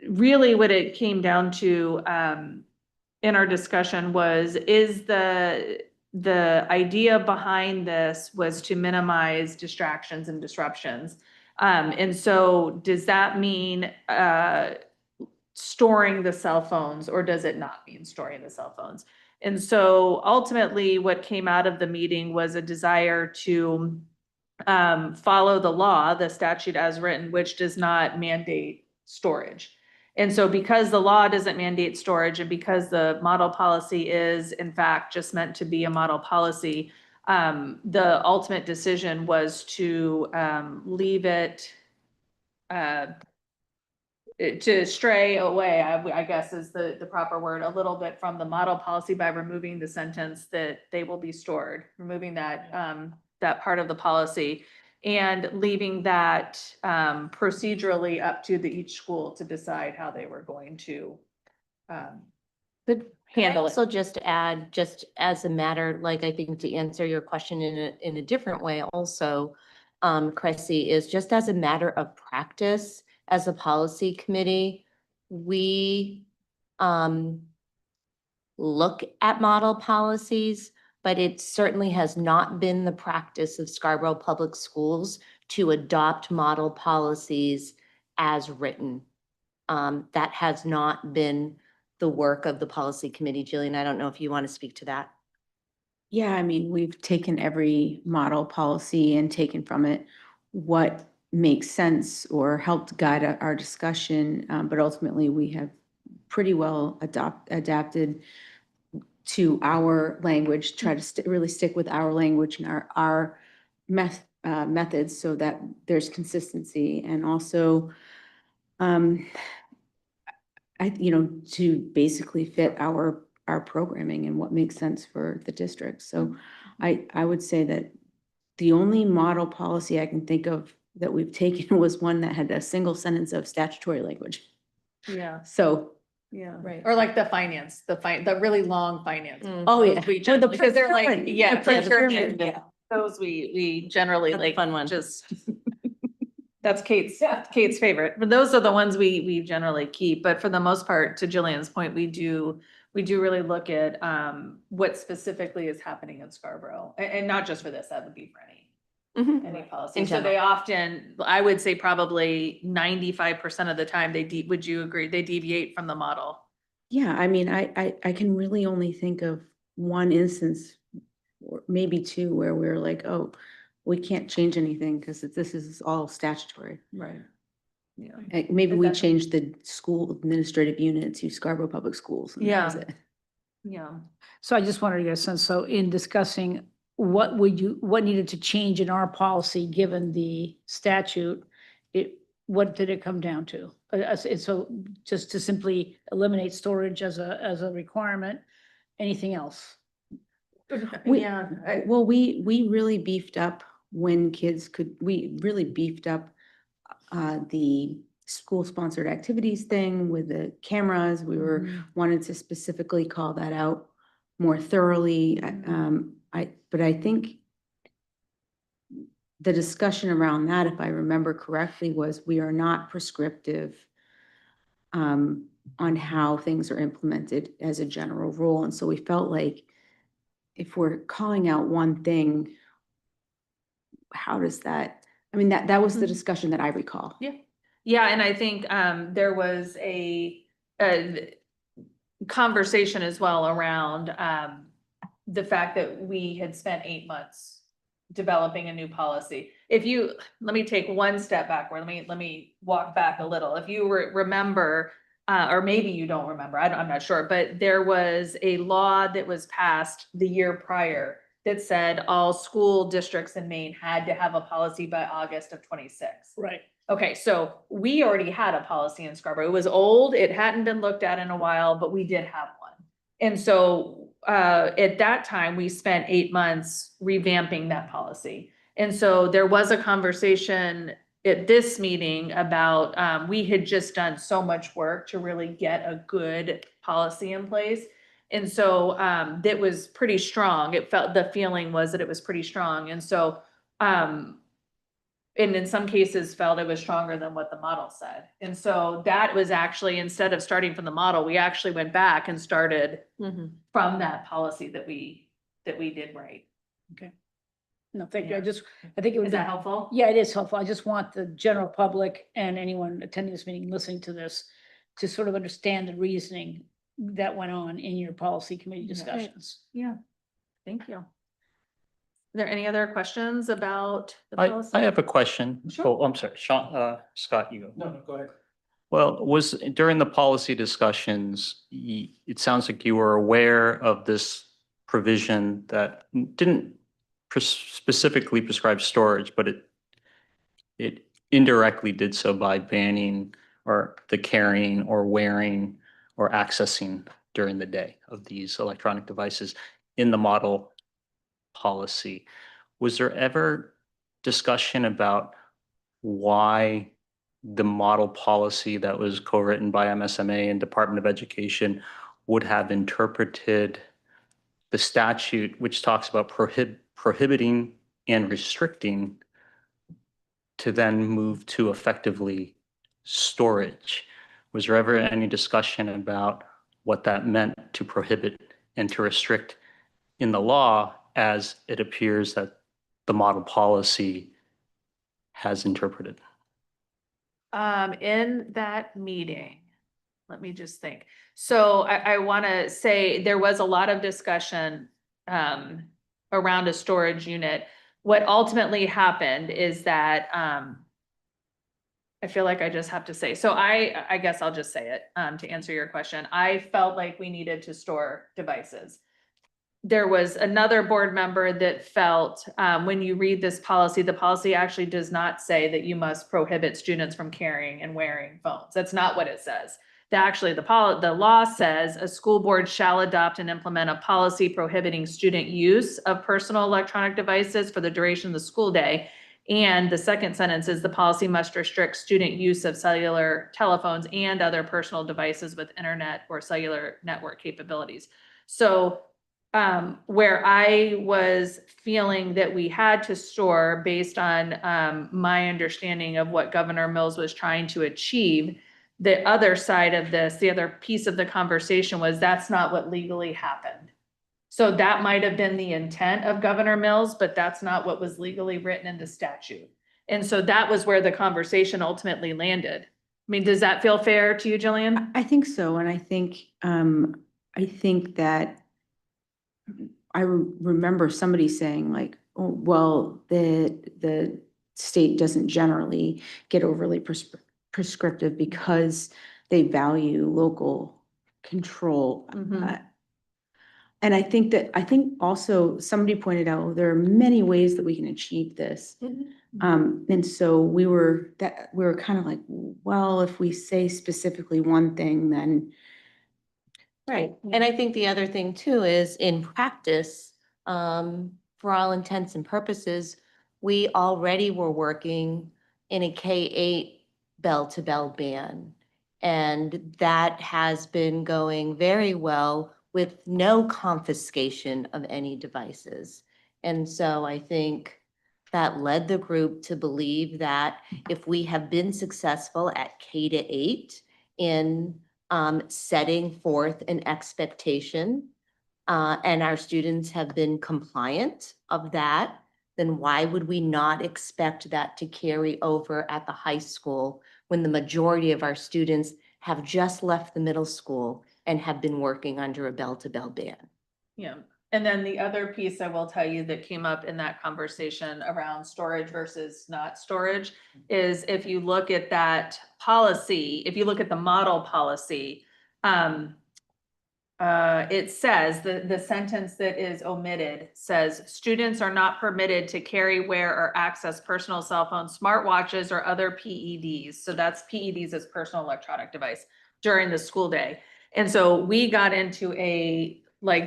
Really what it came down to, in our discussion is the idea behind this was to minimize distractions and disruptions. And so does that mean, storing the cell phones, or does it not mean storing the cell phones? And so ultimately what came out of the meeting was a desire to follow the law, the statute as written, which does not mandate storage. And so because the law doesn't mandate storage, and because the model policy is in fact just meant to be a model policy, the ultimate decision was to leave it to stray away, I guess is the proper word, a little bit from the model policy by removing the sentence that they will be stored, removing that that part of the policy, and leaving that procedurally up to each school to decide how they were going to handle it. Also just add, just as a matter, like I think to answer your question in a different way also, Cressy, is just as a matter of practice, as a policy committee, we look at model policies, but it certainly has not been the practice of Scarborough Public Schools to adopt model policies as written. That has not been the work of the policy committee. Jillian, I don't know if you want to speak to that. Yeah, I mean, we've taken every model policy and taken from it what makes sense or helped guide our discussion. But ultimately, we have pretty well adapted to our language, try to really stick with our language and our methods so that there's consistency, and also to basically fit our programming and what makes sense for the district. So I would say that the only model policy I can think of that we've taken was one that had a single sentence of statutory language. Yeah, So, yeah. Right. Or like the really long finance. oh yeah. Because they're like, procurement. yeah, The procurement, procurement, yeah. Those we generally That's a like. fun one. Just. That's Kate's favorite, but those are the ones we generally keep. But for the most part, to Jillian's point, we do really look at what specifically is happening in Scarborough, and not just for this, that would be for any policy. In So they often, I would say probably 95% of the time, would you agree, they deviate from the model? Yeah, I mean, I can really only think of one instance, or maybe two, where we're like, oh, we can't change anything because this is all statutory. Right. Yeah. Like, maybe Is we that- changed the school administrative unit to Scarborough Public Schools. and that was Yeah. it. Yeah. So I just wanted to get a sense, so in discussing what needed to change in our policy, given the statute, what did it come down to? So just to simply eliminate storage as a requirement, anything else? We- Yeah. Well, we really beefed up when kids we really beefed up the school-sponsored activities thing with the cameras. We were wanted to specifically call that out more thoroughly. But I think the discussion around that, if I remember correctly, was we are not prescriptive on how things are implemented as a general rule. And so we felt like if we're calling out one thing, how does that, I mean, that was the discussion that I recall. Yeah. Yeah, and I think there was a conversation as well around the fact that we had spent 8 months developing a new policy. If you, let me take one step backward, let me walk back a little. If you remember, or maybe you don't remember, I'm not sure, but there was a law that was passed the year prior that said all school districts in Maine had to have a policy by August of 26. Right. Okay, so we already had a policy in Scarborough. It was old, it hadn't been looked at in a while, but we did have one. And so at that time, we spent 8 months revamping that policy. And so there was a conversation at this meeting about, we had just done so much work to really get a good policy in place. And so that was pretty strong. It felt, the feeling was that it was pretty strong. And so and in some cases felt it was stronger than what the model said. And so that was actually, instead of starting from the model, we actually went back and started from that policy that we did right. No, thank you. Yeah. I think it would Is be. that helpful? Yeah, it is helpful. I just want the general public and anyone attending this meeting, listening to this, to sort of understand the reasoning that went on in your policy committee discussions. Yeah, thank you. Are there any other questions about the I policy? have a question. Sure. Oh, I'm sorry, Sean, Scott, you go. No, go ahead. Well, was during the policy discussions, it sounds like you were aware of this provision that didn't specifically prescribe storage, but it indirectly did so by banning or the carrying or wearing or accessing during the day of these electronic devices in the model policy. Was there ever discussion about why the model policy that was co-written by MSMA and Department of Education would have interpreted the statute, which talks about prohibiting and restricting, to then move to effectively storage? Was there ever any discussion about what that meant to prohibit and to restrict in the law as it appears that the model policy has interpreted? In that meeting, let me just think. So I want to say there was a lot of discussion around a storage unit. What ultimately happened is that I feel like I just have to say, so I guess I'll just say it to answer your question. I felt like we needed to store devices. There was another board member that felt, when you read this policy, the policy actually does not say that you must prohibit students from carrying and wearing phones. That's not what it says. Actually, the law says a school board shall adopt and implement a policy prohibiting student use of personal electronic devices for the duration of the school day. And the second sentence is the policy must restrict student use of cellular telephones and other personal devices with internet or cellular network capabilities. So where I was feeling that we had to store based on my understanding of what Governor Mills was trying to achieve, the other side of this, the other piece of the conversation was that's not what legally happened. So that might have been the intent of Governor Mills, but that's not what was legally written in the statute. And so that was where the conversation ultimately landed. I mean, does that feel fair to you, Jillian? I think so, and I think that I remember somebody saying like, oh, well, the state doesn't generally get overly prescriptive because they value local control. Mhm. And I think also somebody pointed out, there are many ways that we can achieve this. And so we were kind of like, well, if we say specifically one thing, then. Right. And I think the other thing too is in practice, for all intents and purposes, we already were working in a K-8 bell-to-bell ban. And that has been going very well with no confiscation of any devices. And so I think that led the group to believe that if we have been successful at K-8 in setting forth an expectation, and our students have been compliant of that, then why would we not expect that to carry over at the high school when the majority of our students have just left the middle school and have been working under a bell-to-bell ban. Yeah, and then the other piece I will tell you that came up in that conversation around storage versus not storage is if you look at that policy, if you look at the model policy, it says, the sentence that is omitted says, students are not permitted to carry, wear, or access personal cell phones, smartwatches, or other PEDs. So that's PEDs as personal electronic device during the school day. And so we got into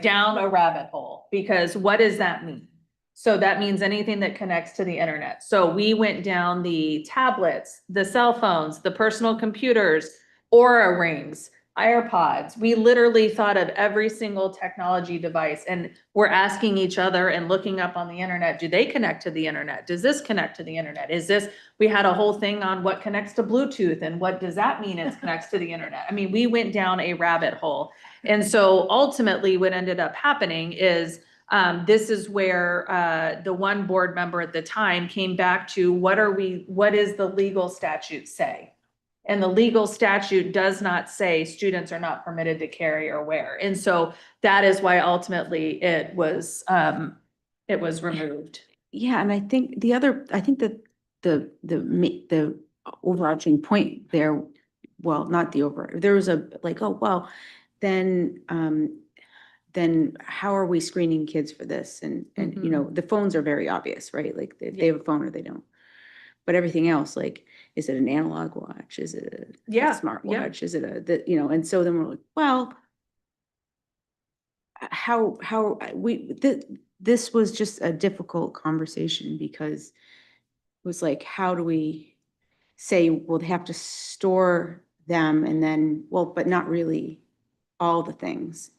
down a rabbit hole, because what does that mean? So that means anything that connects to the internet. So we went down the tablets, the cell phones, the personal computers, Aura rings, AirPods. We literally thought of every single technology device, and we're asking each other and looking up on the internet, do they connect to the internet? Does this connect to the internet? We had a whole thing on what connects to Bluetooth and what does that mean it connects to the internet? I mean, we went down a rabbit hole. And so ultimately what ended up happening is this is where the one board member at the time came back to what does the legal statute say? And the legal statute does not say students are not permitted to carry or wear. And so that is why ultimately it was removed. Yeah, and I think that the overarching point there, well, not the there was then how are we screening kids for this? And you know, the phones are very obvious, right? Like they have a phone or they don't. But everything else, like, is it an analog watch? Is it a smartwatch? Is it and so then we're like, well, this was just a difficult conversation because it was like, how do we say, well, they have to store them and then, well, but not really all the things,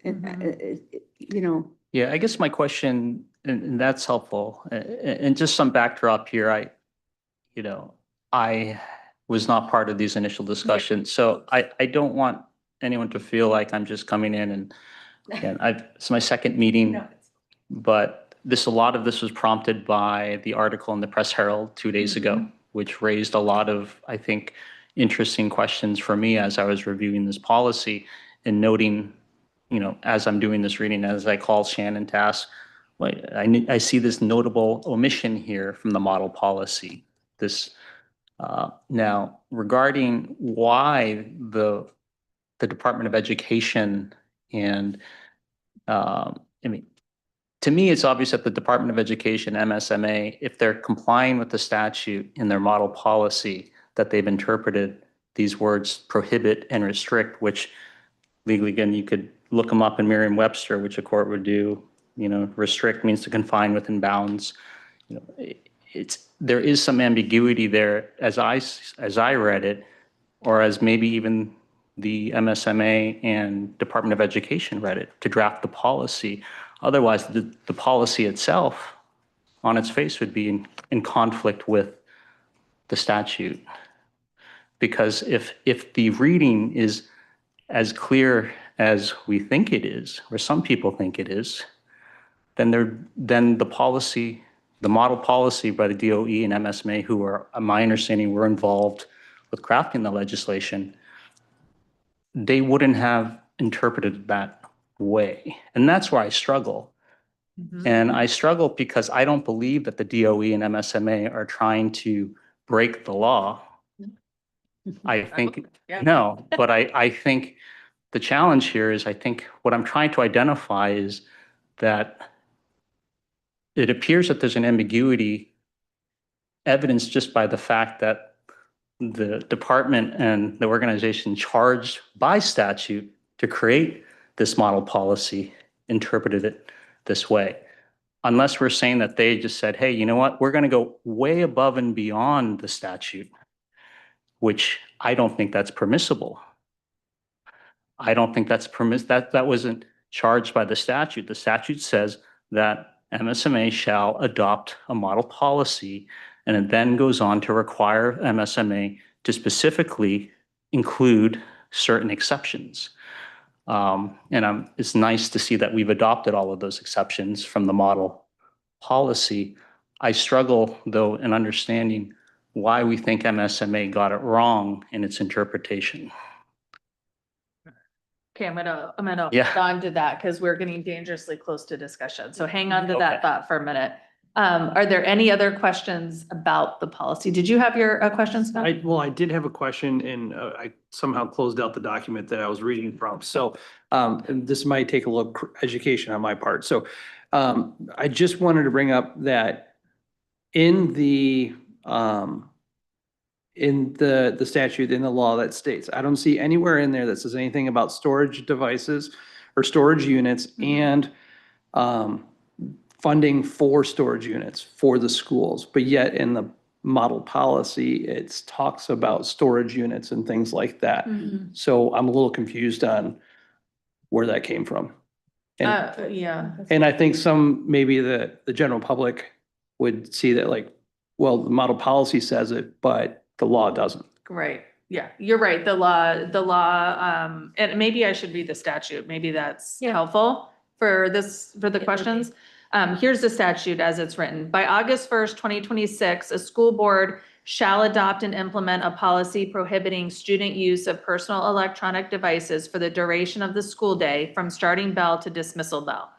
Yeah, I guess my question, and that's helpful, and just some backdrop here, I was not part of these initial discussions, so I don't want anyone to feel like I'm just coming in and it's my second meeting, but a lot of this was prompted by the article in the Press Herald 2 days ago, which raised a lot of, I think, interesting questions for me as I was reviewing this policy and noting, as I'm doing this reading, as I call Shannon to ask, I see this notable omission here from the model policy. Now, regarding why the Department of Education and, to me, it's obvious that the Department of Education, MSMA, if they're complying with the statute in their model policy, that they've interpreted these words prohibit and restrict, which legally, again, you could look them up in Merriam-Webster, which a court would do. Restrict means to confine within bounds. There is some ambiguity there as I read it, or as maybe even the MSMA and Department of Education read it to draft the policy. Otherwise, the policy itself on its face would be in conflict with the statute. Because if the reading is as clear as we think it is, or some people think it is, then the policy, the model policy by the DOE and MSMA, who are, my understanding, were involved with crafting the legislation, they wouldn't have interpreted that way. And that's where I struggle. And I struggle because I don't believe that the DOE and MSMA are trying to break the law. I think, no, but I think the challenge here is, I think what I'm trying to identify is that it appears that there's an ambiguity evidenced just by the fact that the department and the organization charged by statute to create this model policy interpreted it this way. Unless we're saying that they just said, hey, you know what, we're going to go way above and beyond the statute, which I don't think that's permissible. I don't think that's that wasn't charged by the statute. The statute says that MSMA shall adopt a model policy, and it then goes on to require MSMA to specifically include certain exceptions. It's nice to see that we've adopted all of those exceptions from the model policy. I struggle, though, in understanding why we think MSMA got it wrong in its interpretation. Okay, I'm gonna Yeah. hold on to that because we're getting dangerously close to discussion. So hang on to that Okay. thought for a minute. Are there any other questions about the policy? Did you have your questions, Scott? I did have a question and I somehow closed out the document that I was reading from. So and this might take a little education on my part. So I just wanted to bring up that in the statute, in the law that states, I don't see anywhere in there that says anything about storage devices or storage units and funding for storage units for the schools. But yet in the model policy, it talks about storage units and things like that. So I'm a little confused on where that came from. Yeah. And I think some, maybe the general public would see that like, well, the model policy says it, but the law doesn't. Right, yeah, you're right, the law, and maybe I should read the statute, maybe that's Yeah. helpful for the would be. questions. Here's the statute as it's written. By August 1st, 2026, a school board shall adopt and implement a policy prohibiting student use of personal electronic devices for the duration of the school day from starting bell to dismissal bell.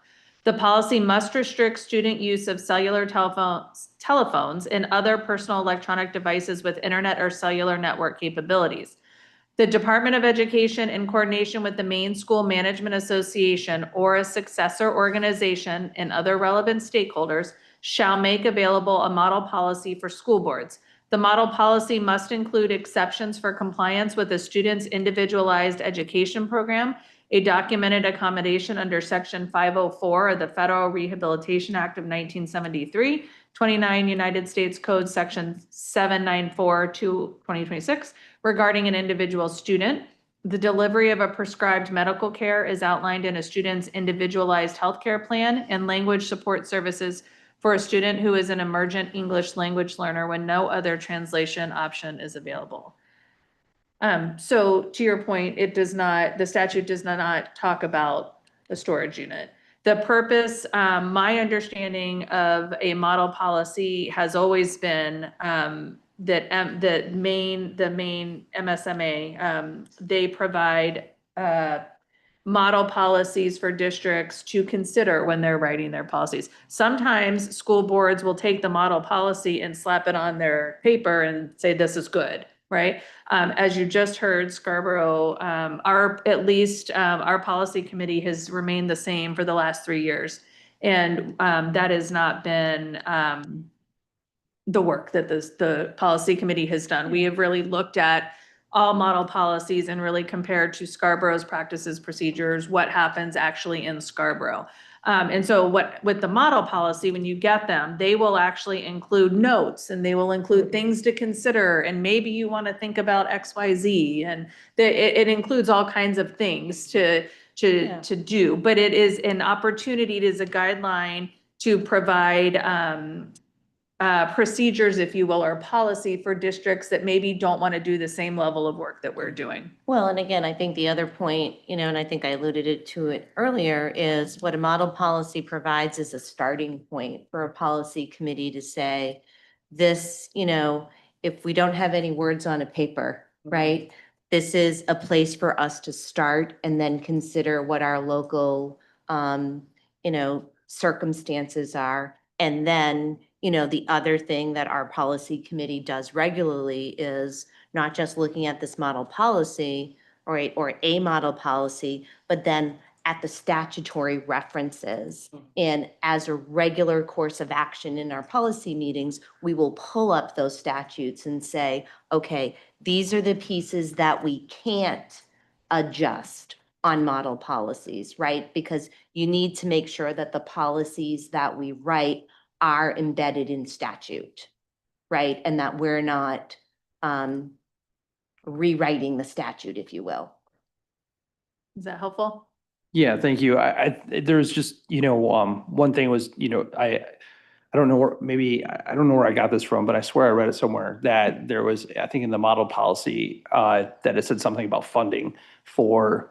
The policy must restrict student use of cellular telephones and other personal electronic devices with internet or cellular network capabilities. The Department of Education, in coordination with the Maine School Management Association or a successor organization and other relevant stakeholders, shall make available a model policy for school boards. The model policy must include exceptions for compliance with a student's individualized education program, a documented accommodation under Section 504 of the Federal Rehabilitation Act of 1973, 29 United States Code Section 794/2026 regarding an individual student. The delivery of a prescribed medical care is outlined in a student's individualized healthcare plan and language support services for a student who is an emergent English language learner when no other translation option is available. So to your point, the statute does not talk about the storage unit. The purpose, my understanding of a model policy has always been that the Maine MSMA, they provide model policies for districts to consider when they're writing their policies. Sometimes school boards will take the model policy and slap it on their paper and say, this is good, right? As you just heard, Scarborough, our policy committee has remained the same for the last 3 years. And that has not been the work that the policy committee has done. We have really looked at all model policies and really compared to Scarborough's practices, procedures, what happens actually in Scarborough. And so with the model policy, when you get them, they will actually include notes and they will include things to consider. And maybe you want to think about X, Y, Z, and it includes all kinds of things to do. But it is an opportunity, it is a guideline to provide procedures, if you will, or policy for districts that maybe don't want to do the same level of work that we're doing. Well, and again, I think the other point, and I think I alluded to it earlier, is what a model policy provides is a starting point for a policy committee to say, this, if we don't have any words on a paper, right? This is a place for us to start and then consider what our local, circumstances are. And then, the other thing that our policy committee does regularly is not just looking at this model policy or a model policy, but then at the statutory references. And as a regular course of action in our policy meetings, we will pull up those statutes and say, okay, these are the pieces that we can't adjust on model policies, right? Because you need to make sure that the policies that we write are embedded in statute, right? And that we're not rewriting the statute, if you will. Is that helpful? Yeah, thank you. There's just, one thing was, I don't know where, maybe, I don't know where I got this from, but I swear I read it somewhere that there was, I think in the model policy, that it said something about funding for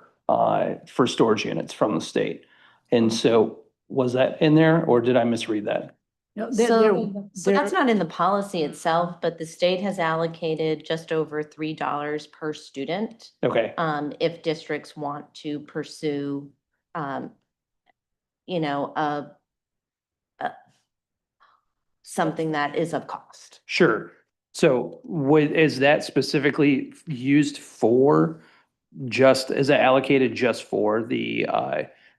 storage units from the state. And so was that in there or did I misread that? No, So that's not in the policy itself, but the state has allocated just over $3 per student. Okay, If districts want to pursue, you know, something that is of cost. sure. So is that specifically used for is it allocated just for the,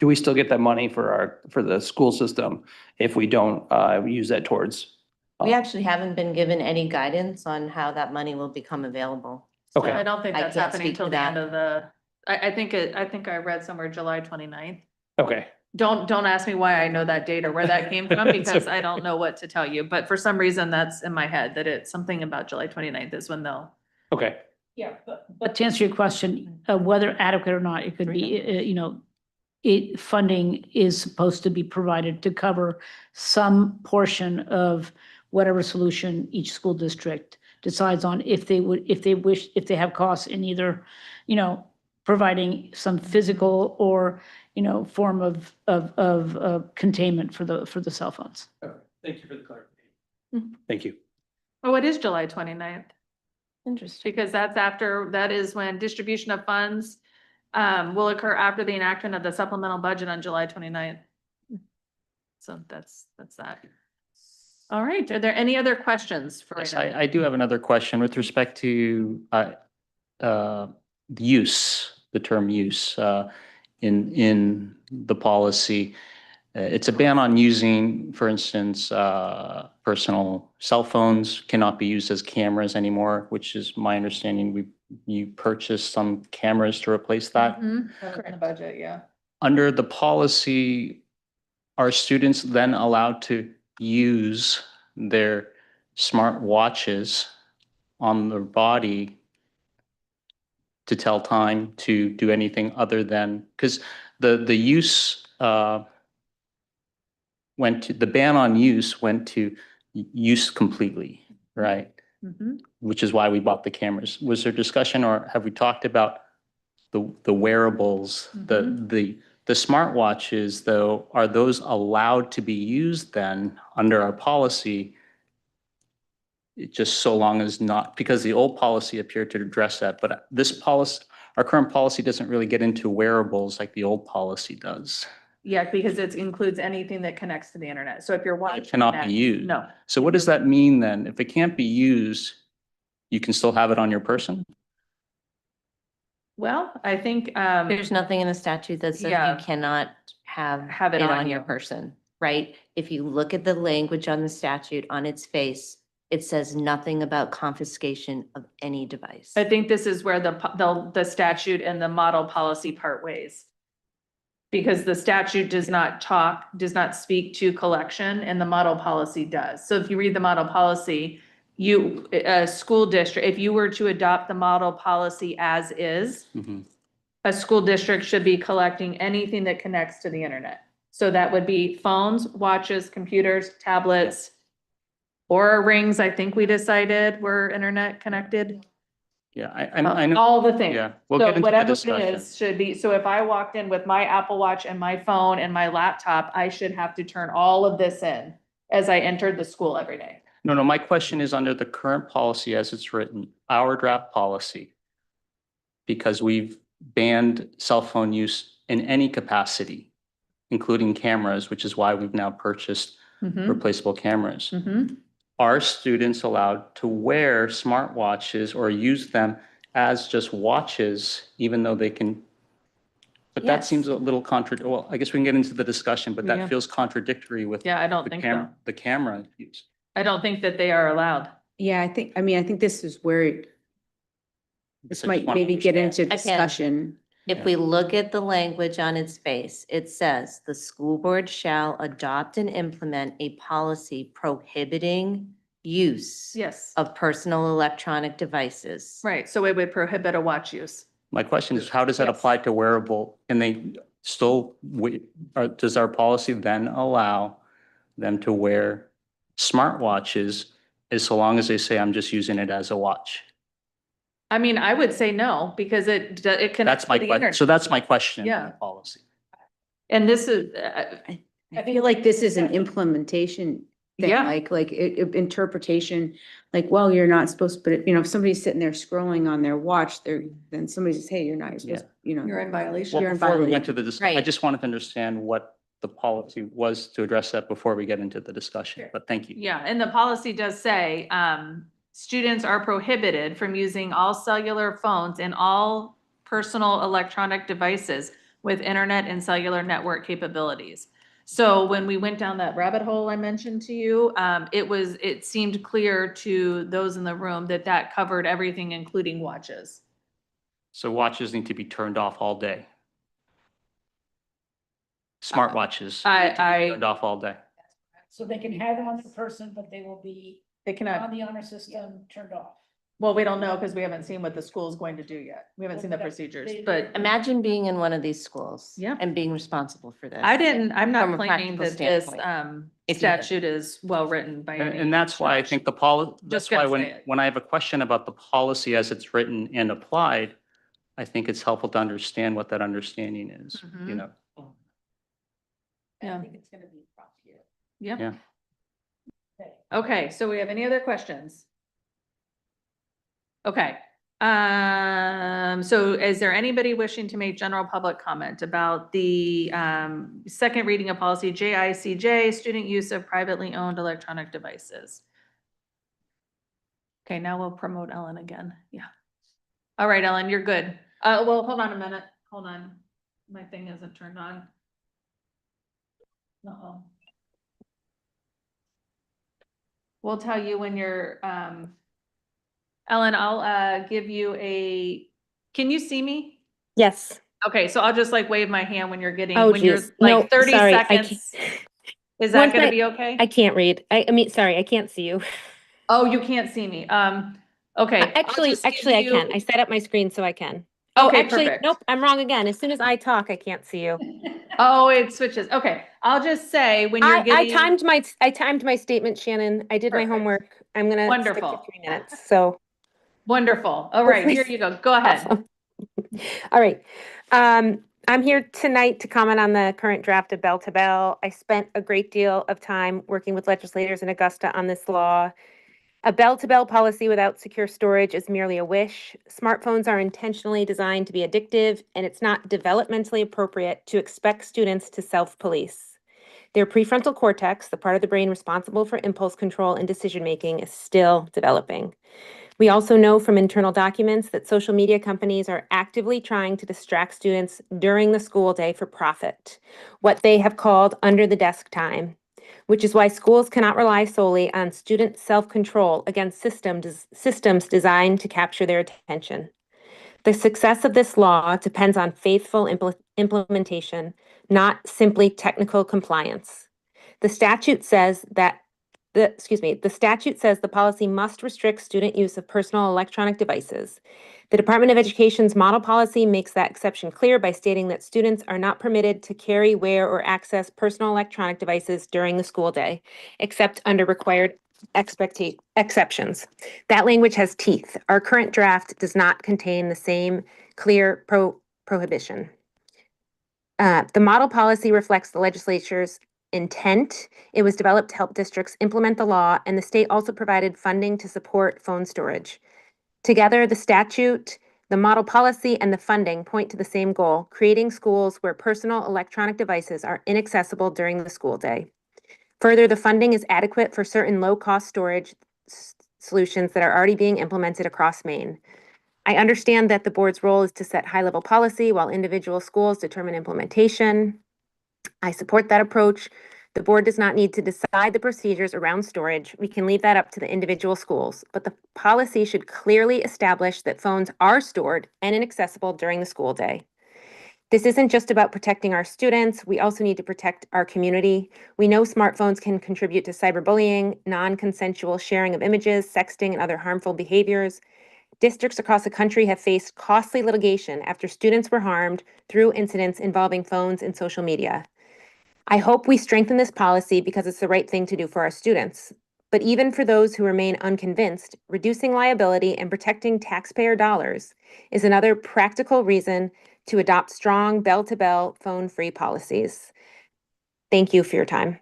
do we still get that money for the school system if we don't, use that towards? We actually haven't been given any guidance on how that money will become available. Okay. I don't think I that's can't happening speak till to the end that. of I think I read somewhere July 29th. Okay, Don't ask me why I know that date or where that came from, It's because okay. I don't know what to tell you, but for some reason that's in my head, that it's something about July 29th is when they'll. okay, Yeah, but to answer your question, whether adequate or not, it could be, you know, funding is supposed to be provided to cover some portion of whatever solution each school district decides on, if they have costs in either, you know, providing some physical or, you know, form of containment for the cell phones. thank you for the clarification. Mhm. Thank you. Oh, it is July 29th, Interesting. because that is when distribution of funds will occur after the enactment of the supplemental budget on July 29th. So that's that. All right, are there any other questions for? Yes, Raina? I do have another question with respect to the use, the term use in the policy. It's a ban on using, for instance, personal cell phones cannot be used as cameras anymore, which is my understanding. You purchased some cameras to replace that. Mhm, that was in the budget, yeah. Under the policy, are students then allowed to use their smart watches on their body to tell time, to do anything other than, because the use the ban on use went to use completely, right? Mhm. Which is why we bought the cameras. Was there discussion, or have we talked about the wearables, the smartwatches, though, are those allowed to be used then under our policy? It just so long as not, because the old policy appeared to address that, but this policy, our current policy doesn't really get into wearables like the old policy does. Yeah, because it includes anything that connects to the internet. So if you're watching. It cannot be that- used. No. So what does that mean then? If it can't be used, you can still have it on your person? Well, I think, There's nothing in the statute that says Yeah. you cannot have Have it it on on your you. person, right? If you look at the language on the statute on its face, it says nothing about confiscation of any device. I think this is where the statute and the model policy part ways. Because the statute does not speak to collection, and the model policy does. So if you read the model policy, a school district, if you were to adopt the model policy as is, a school district should be collecting anything that connects to the internet. So that would be phones, watches, computers, tablets, or rings, I think we decided were internet connected. Yeah, I know. All the things. Yeah, we'll So get into the whatever it discussion. is, should be, so if I walked in with my Apple Watch and my phone and my laptop, I should have to turn all of this in as I entered the school every day. No, my question is under the current policy as it's written, our draft policy. Because we've banned cell phone use in any capacity, including cameras, which is why we've now purchased replaceable cameras. Are students allowed to wear smartwatches or use them as just watches, even though they can? But that Yes. seems a little well, I guess we can get into the discussion, but Yeah. that feels contradictory with Yeah, I don't the think so. the camera use. I don't think that they are allowed. Yeah, I think this is where I this just might want to maybe get understand. into I can. discussion. If we look at the language on its face, it says the school board shall adopt and implement a policy prohibiting use Yes, of personal electronic devices. right. So it would prohibit a watch use. My question is, how does that Yes. apply to wearable? Can they still, does our policy then allow them to wear smartwatches as so long as they say, I'm just using it as a watch? I mean, I would say no, because it connects That's to my the question. internet. So that's my question. Yeah. on the Policy. And this is, I feel like this is an implementation thing, Yeah. like interpretation, like, well, you're not supposed, but if somebody's sitting there scrolling on their watch, then somebody says, hey, you're not, you're supposed, You're in violation. Well, You're in before we went violation. to the, I Right. just wanted to understand what the policy was to address that before we get into the discussion, Sure. but thank you. Yeah, and the policy does say, students are prohibited from using all cellular phones and all personal electronic devices with internet and cellular network capabilities. So when we went down that rabbit hole I mentioned to you, it seemed clear to those in the room that that covered everything, including watches. So watches need to be turned off all day. Smartwatches I- turned off all day. So they can have them on their person, but they will be They on cannot, the honor system turned off. well, we don't know because we haven't seen what the school is going to do yet. We haven't seen the procedures, but Imagine being in one of these schools. Yeah. And being responsible for this. I'm not From a claiming practical that this, standpoint, if you did. statute is well-written by any. And that's why I think the that's why gonna say it. when I have a question about the policy as it's written and applied, I think it's helpful to understand what that understanding is, you Mhm. know? Yeah. I think it's gonna be rough here. Yep. Yeah. Okay, so we have any other questions? Okay, so is there anybody wishing to make general public comment about the, second reading of policy JICJ, student use of privately owned electronic devices? Okay, now we'll promote Ellen again, yeah. All right, Ellen, you're good. Well, hold on a minute, hold on. My thing isn't turned on. Uh-oh. We'll tell you when you're, Ellen, I'll, give you can you see me? Yes. Okay, so I'll just like wave my hand when you're getting, Oh, when you're geez. like No, 30 sorry, I seconds. can't- Is that Once gonna I- be okay? I can't read. I mean, sorry, I can't see you. Oh, you can't see me. Okay. I'll Actually, just give actually, I can. you- I set up my screen so I can. Oh, Okay, actually, perfect. nope, I'm wrong again. As soon as I talk, I can't see you. Oh, it switches. Okay, I'll just say when you're I getting. timed my statement, Shannon. I did my Perfect. homework. I'm gonna stick to Wonderful. 3 minutes, so. Wonderful. All right, here you go. Go ahead. Awesome. All right. I'm here tonight to comment on the current draft of Bell to Bell. I spent a great deal of time working with legislators in Augusta on this law. A Bell to Bell policy without secure storage is merely a wish. Smartphones are intentionally designed to be addictive, and it's not developmentally appropriate to expect students to self-police. Their prefrontal cortex, the part of the brain responsible for impulse control and decision-making, is still developing. We also know from internal documents that social media companies are actively trying to distract students during the school day for profit, what they have called under the desk time, which is why schools cannot rely solely on student self-control against systems designed to capture their attention. The success of this law depends on faithful implementation, not simply technical compliance. The statute says the policy must restrict student use of personal electronic devices. The Department of Education's model policy makes that exception clear by stating that students are not permitted to carry, wear, or access personal electronic devices during the school day, except under required exceptions. That language has teeth. Our current draft does not contain the same clear prohibition. The model policy reflects the legislature's intent. It was developed to help districts implement the law, and the state also provided funding to support phone storage. Together, the statute, the model policy, and the funding point to the same goal, creating schools where personal electronic devices are inaccessible during the school day. Further, the funding is adequate for certain low-cost storage solutions that are already being implemented across Maine. I understand that the board's role is to set high-level policy while individual schools determine implementation. I support that approach. The board does not need to decide the procedures around storage. We can leave that up to the individual schools, but the policy should clearly establish that phones are stored and inaccessible during the school day. This isn't just about protecting our students. We also need to protect our community. We know smartphones can contribute to cyberbullying, non-consensual sharing of images, sexting, and other harmful behaviors. Districts across the country have faced costly litigation after students were harmed through incidents involving phones and social media. I hope we strengthen this policy because it's the right thing to do for our students. But even for those who remain unconvinced, reducing liability and protecting taxpayer dollars is another practical reason to adopt strong bell-to-bell phone-free policies. Thank you for your time.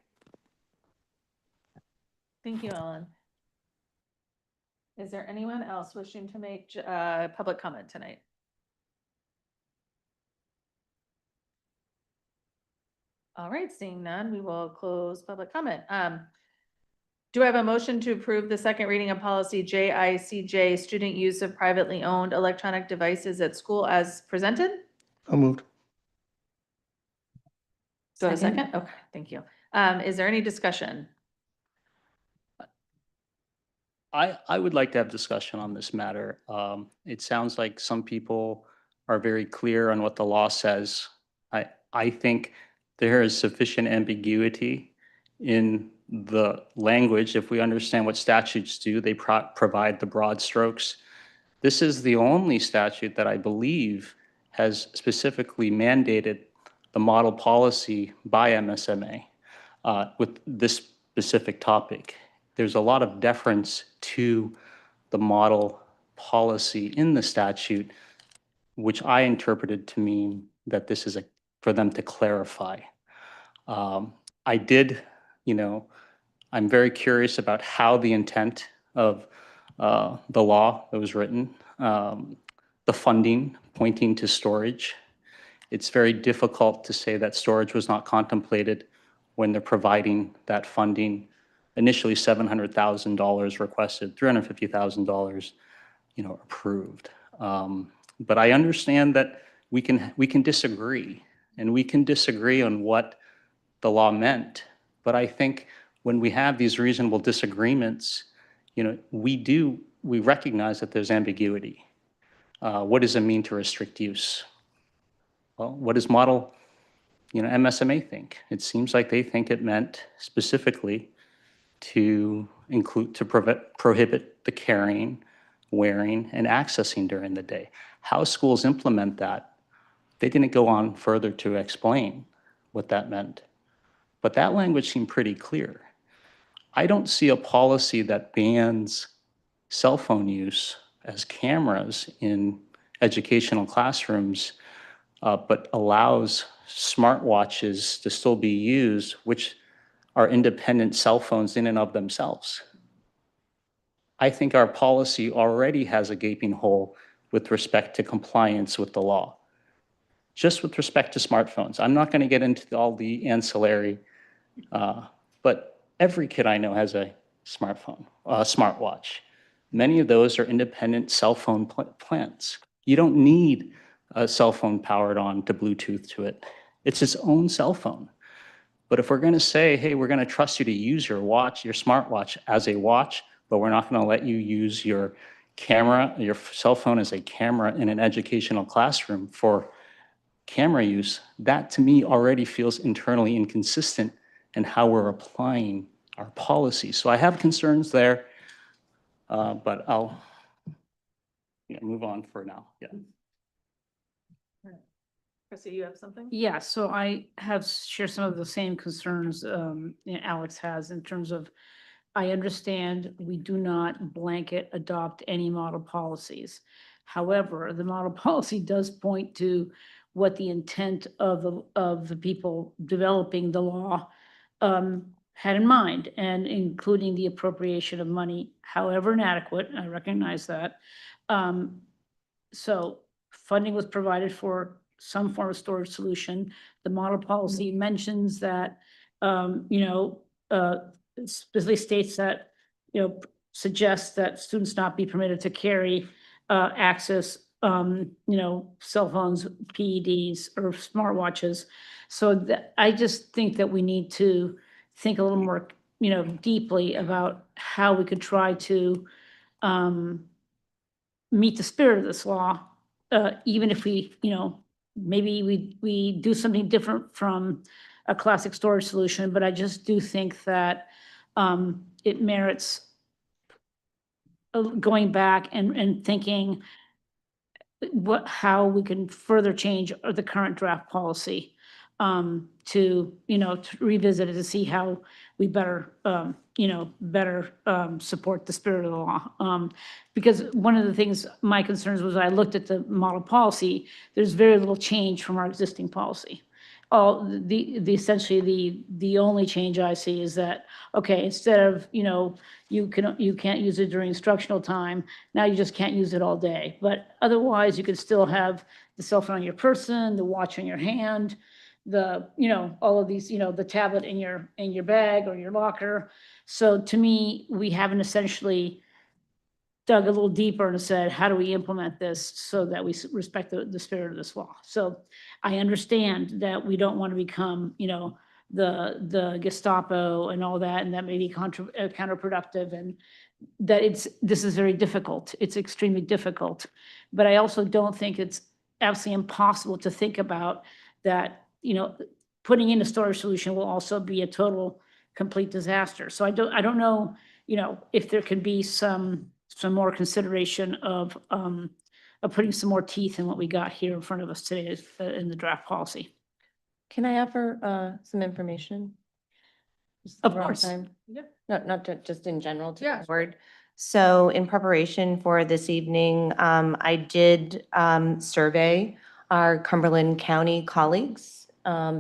Thank you, Ellen. Is there anyone else wishing to make public comment tonight? All right, seeing none, we will close public comment. Do I have a motion to approve the second reading of policy JICJ, student use of privately owned electronic devices at school as presented? So moved. Do I have a Second. second? Okay, thank you. Is there any discussion? I would like to have discussion on this matter. It sounds like some people are very clear on what the law says. I think there is sufficient ambiguity in the language. If we understand what statutes do, they provide the broad strokes. This is the only statute that I believe has specifically mandated the model policy by MSMA with this specific topic. There's a lot of deference to the model policy in the statute, which I interpreted to mean that this is for them to clarify. I did, I'm very curious about how the intent of the law that was written, the funding pointing to storage. It's very difficult to say that storage was not contemplated when they're providing that funding. Initially $700,000 requested, $350,000, approved. But I understand that we can disagree, and we can disagree on what the law meant. But I think when we have these reasonable disagreements, we recognize that there's ambiguity. What does it mean to restrict use? Well, what does model, MSMA think? It seems like they think it meant specifically to prohibit the carrying, wearing, and accessing during the day. How schools implement that, they didn't go on further to explain what that meant. But that language seemed pretty clear. I don't see a policy that bans cell phone use as cameras in educational classrooms, but allows smartwatches to still be used, which are independent cell phones in and of themselves. I think our policy already has a gaping hole with respect to compliance with the law. Just with respect to smartphones, I'm not going to get into all the ancillary, but every kid I know has a smartphone, a smartwatch. Many of those are independent cell phone plans. You don't need a cell phone powered on to Bluetooth to it. It's its own cell phone. But if we're going to say, hey, we're going to trust you to use your watch, your smartwatch as a watch, but we're not going to let you use your camera, your cell phone as a camera in an educational classroom for camera use, that to me already feels internally inconsistent in how we're applying our policy. So I have concerns there, but I'll move on for now. Yeah. Chrissy, you have something? Yeah, so I have shared some of the same concerns Alex has in terms of, I understand we do not blanket adopt any model policies. However, the model policy does point to what the intent of the people developing the law had in mind, and including the appropriation of money, however inadequate, I recognize that. So funding was provided for some form of storage solution. The model policy mentions that, specifically states that, suggests that students not be permitted to carry, access, cell phones, PEDs, or smartwatches. So I just think that we need to think a little more, deeply about how we could try to meet the spirit of this law, even if we, maybe we do something different from a classic storage solution, but I just do think that it merits going back and thinking how we can further change the current draft policy to revisit it to see how we better, support the spirit of the law. Because one of the things, my concerns was I looked at the model policy, there's very little change from our existing policy. all the essentially the only change I see is that, okay, instead of, you can't use it during instructional time, now you just can't use it all day. But otherwise, you could still have the cell phone on your person, the watch in your hand, all of these, the tablet in your bag or your locker. So to me, we haven't essentially dug a little deeper and said, how do we implement this so that we respect the spirit of this law? So I understand that we don't want to become, the Gestapo and all that, and that may be counterproductive, and that this is very difficult. It's extremely difficult. But I also don't think it's absolutely impossible to think about that, putting in a storage solution will also be a total, complete disaster. So I don't know, if there can be some more consideration of putting some more teeth in what we got here in front of us today in the draft policy. Can I offer some information? Just Of around course. time? Yep. Just in general to Yeah. the board. So in preparation for this evening, I did survey our Cumberland County colleagues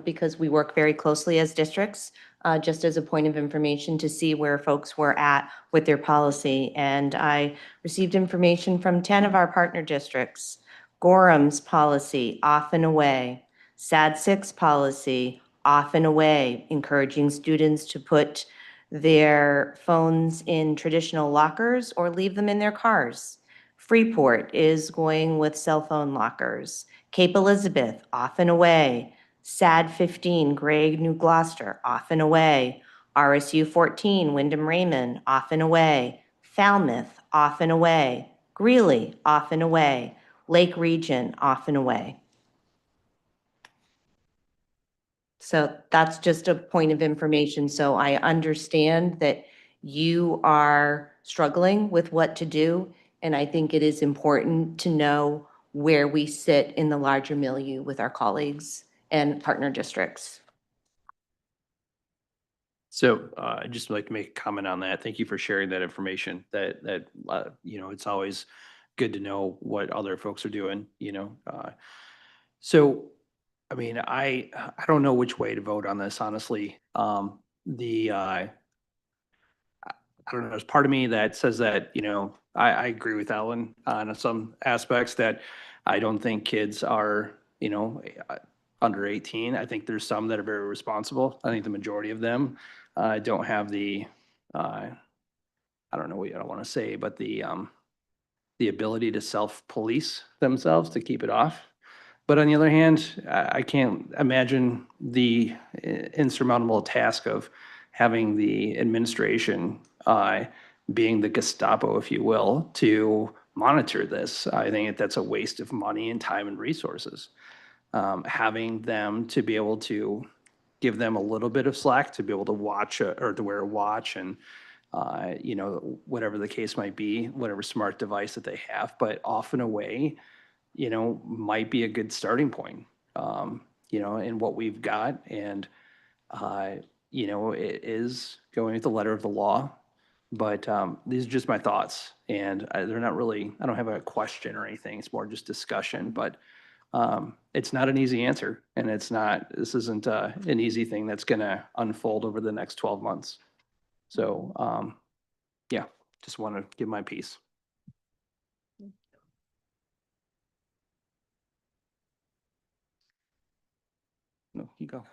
because we work very closely as districts, just as a point of information to see where folks were at with their policy. And I received information from 10 of our partner districts. Gorham's policy, off and away. SAD6 policy, off and away, encouraging students to put their phones in traditional lockers or leave them in their cars. Freeport is going with cell phone lockers. Cape Elizabeth, off and away. SAD 15, Gregg, New Gloucester, off and away. RSU 14, Wyndham Raymond, off and away. Falmouth, off and away. Greeley, off and away. Lake Region, off and away. So that's just a point of information. So I understand that you are struggling with what to do. And I think it is important to know where we sit in the larger milieu with our colleagues and partner districts. So I'd just like to make a comment on that. Thank you for sharing that information. It's always good to know what other folks are doing, So, I mean, I don't know which way to vote on this, honestly. I don't know, there's part of me that says that, I agree with Ellen on some aspects that I don't think kids are, under 18. I think there's some that are very responsible. I think the majority of them don't have the, I don't know what I want to say, but the ability to self-police themselves to keep it off. But on the other hand, I can't imagine the insurmountable task of having the administration being the Gestapo, if you will, to monitor this. I think that's a waste of money and time and resources. Having them to be able to give them a little bit of slack to be able to watch or to wear a watch and whatever the case might be, whatever smart device that they have, but off and away, might be a good starting point, in what we've got. And, it is going with the letter of the law, but these are just my thoughts. And they're not really, I don't have a question or anything. It's more just discussion, but it's not an easy answer. And this isn't an easy thing that's going to unfold over the next 12 months. So, yeah, just want to give my piece. No, you go.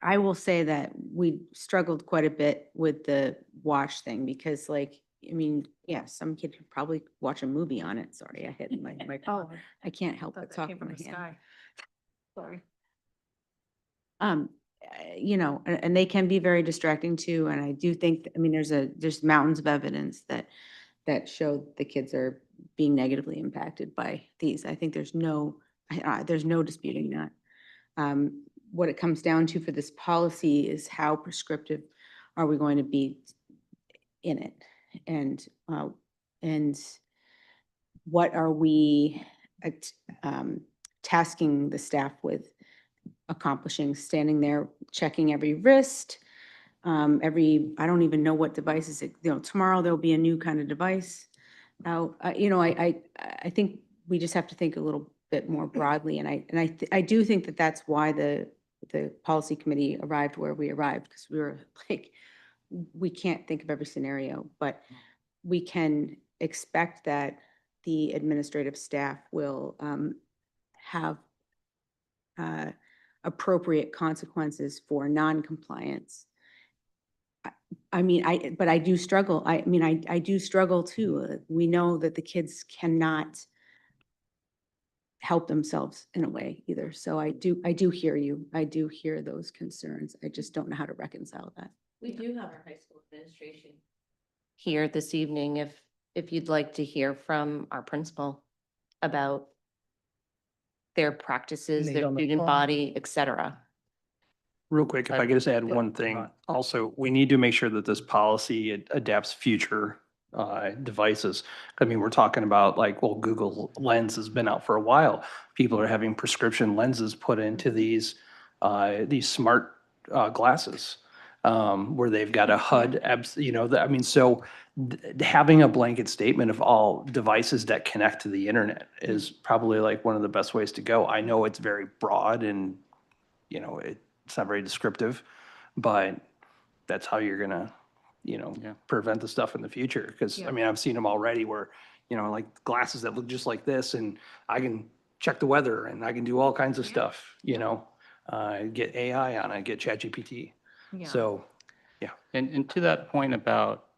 I will say that we struggled quite a bit with the watch thing because some kid could probably watch a movie on it. Sorry, I hit my Oh, I can't help thought but that talk came from from my the hand. sky. Sorry. And they can be very distracting too. And I do think, there's mountains of evidence that show the kids are being negatively impacted by these. I think there's no disputing that. What it comes down to for this policy is how prescriptive are we going to be in it? And what are we tasking the staff with accomplishing, standing there, checking every wrist, I don't even know what devices, tomorrow there'll be a new kind of device. Now, I think we just have to think a little bit more broadly. And I do think that that's why the policy committee arrived where we arrived, because we were like, we can't think of every scenario, but we can expect that the administrative staff will have appropriate consequences for non-compliance. I mean, but I do struggle. I mean, I do struggle too. We know that the kids cannot help themselves in a way either. So I do hear you. I do hear those concerns. I just don't know how to reconcile that. We do have our high school administration here this evening, if you'd like to hear from our principal about their practices, Need their on the student phone. body, et cetera. Real quick, if I could just add one thing. Right. Also, we need to make sure that this policy adapts future devices. I mean, we're talking about like, well, Google Lens has been out for a while. People are having prescription lenses put into these smart glasses where they've got a HUD, I mean, so having a blanket statement of all devices that connect to the internet is probably like one of the best ways to go. I know it's very broad and, it's not very descriptive, but that's how you're gonna, Yeah. prevent the stuff in the future. Because, Yeah. I mean, I've seen them already where, like glasses that look just like this, and I can check the weather and I can do all kinds of stuff, get AI on it, get ChatGPT. Yeah. So, And to that point about,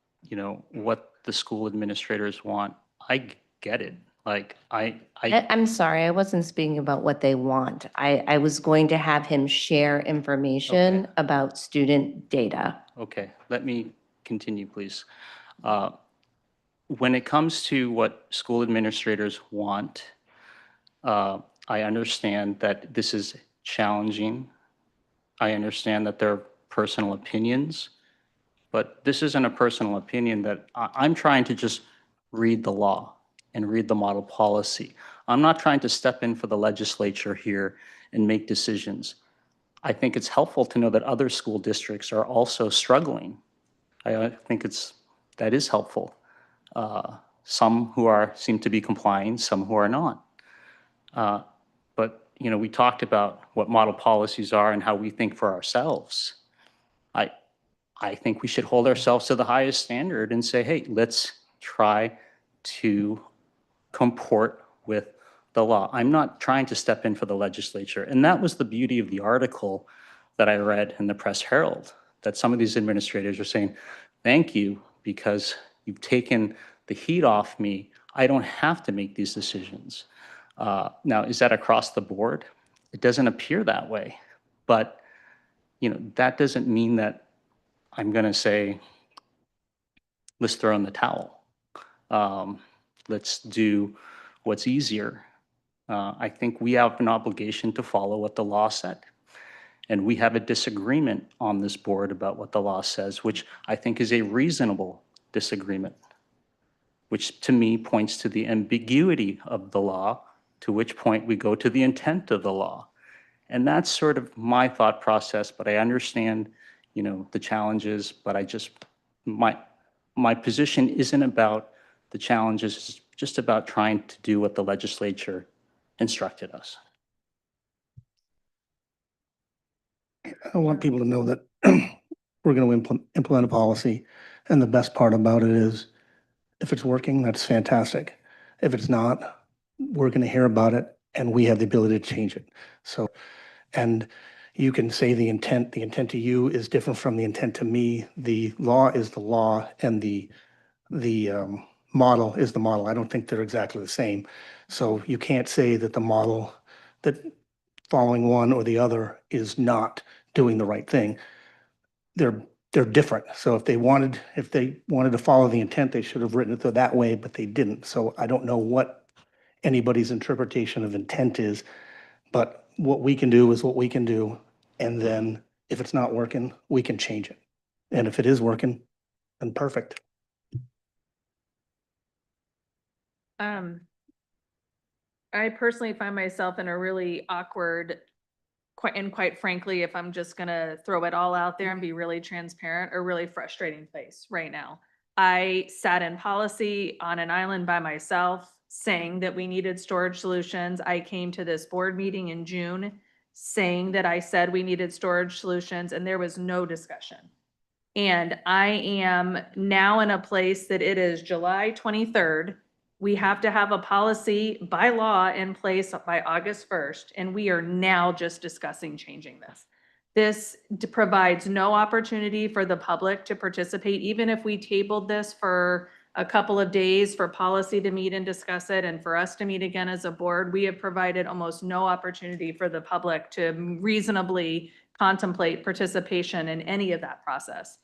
what the school administrators want, I get it. Like, I'm sorry, I wasn't speaking about what they want. I was going to have him share information Okay. about student data. okay, let me continue, please. When it comes to what school administrators want, I understand that this is challenging. I understand that there are personal opinions, but this isn't a personal opinion that I'm trying to just read the law and read the model policy. I'm not trying to step in for the legislature here and make decisions. I think it's helpful to know that other school districts are also struggling. I think that is helpful. Some who seem to be complying, some who are not. But, we talked about what model policies are and how we think for ourselves. I think we should hold ourselves to the highest standard and say, hey, let's try to comport with the law. I'm not trying to step in for the legislature. And that was the beauty of the article that I read in the Press Herald, that some of these administrators are saying, thank you, because you've taken the heat off me. I don't have to make these decisions. Now, is that across the board? It doesn't appear that way. But, that doesn't mean that I'm going to say, let's throw in the towel. Let's do what's easier. I think we have an obligation to follow what the law said. And we have a disagreement on this board about what the law says, which I think is a reasonable disagreement, which to me points to the ambiguity of the law, to which point we go to the intent of the law. And that's sort of my thought process, but I understand, the challenges, but my position isn't about the challenges, it's just about trying to do what the legislature instructed us. I want people to know that we're going to implement a policy. And the best part about it is if it's working, that's fantastic. If it's not, we're going to hear about it and we have the ability to change it. So, and you can say the intent to you is different from the intent to me. The law is the law and the model is the model. I don't think they're exactly the same. So you can't say that the model, that following one or the other is not doing the right thing. They're different. So if they wanted to follow the intent, they should have written it that way, but they didn't. So I don't know what anybody's interpretation of intent is, but what we can do is what we can do. And then if it's not working, we can change it. And if it is working, then perfect. I personally find myself in a really awkward, quite frankly, if I'm just gonna throw it all out there and be really transparent, a really frustrating place right now. I sat in policy on an island by myself saying that we needed storage solutions. I came to this board meeting in June saying that I said we needed storage solutions and there was no discussion. And I am now in a place that it is July 23rd. We have to have a policy by law in place by August 1st, and we are now just discussing changing this. This provides no opportunity for the public to participate, even if we tabled this for a couple of days for policy to meet and discuss it and for us to meet again as a board. We have provided almost no opportunity for the public to reasonably contemplate participation in any of that process.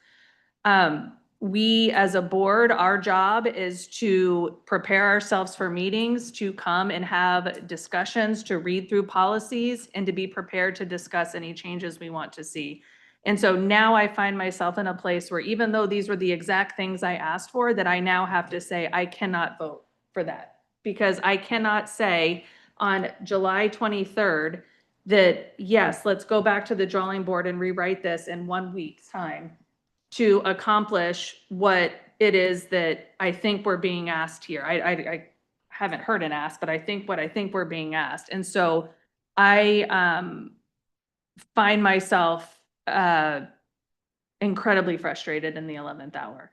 We, as a board, our job is to prepare ourselves for meetings, to come and have discussions, to read through policies, and to be prepared to discuss any changes we want to see. And so now I find myself in a place where even though these were the exact things I asked for, that I now have to say, I cannot vote for that. Because I cannot say on July 23rd that, yes, let's go back to the drawing board and rewrite this in 1 week's time to accomplish what it is that I think we're being asked here. I haven't heard an ask, but I think we're being asked. And so I find myself incredibly frustrated in the 11th hour.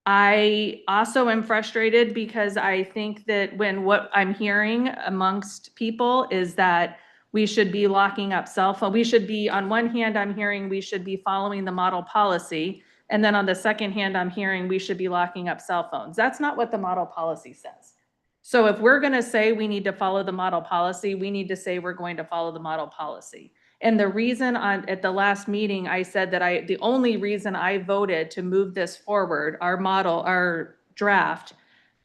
I also am frustrated because I think that when what I'm hearing amongst people is that we should be locking up cell phone. We should be, on one hand, I'm hearing we should be following the model policy. And then on the second hand, I'm hearing we should be locking up cell phones. That's not what the model policy says. So if we're going to say we need to follow the model policy, we need to say we're going to follow the model policy. And the reason at the last meeting, I said that the only reason I voted to move this forward, our draft,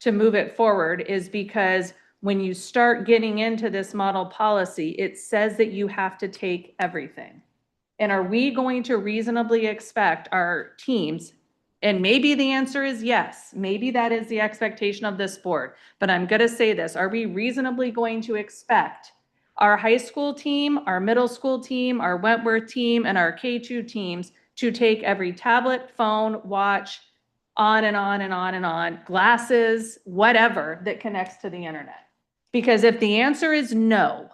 to move it forward is because when you start getting into this model policy, it says that you have to take everything. And are we going to reasonably expect our teams? And maybe the answer is yes. Maybe that is the expectation of this board. But I'm going to say this. Are we reasonably going to expect our high school team, our middle school team, our Wentworth team, and our K2 teams to take every tablet, phone, watch, on and on and on and on, glasses, whatever that connects to the internet? Because if the answer is no,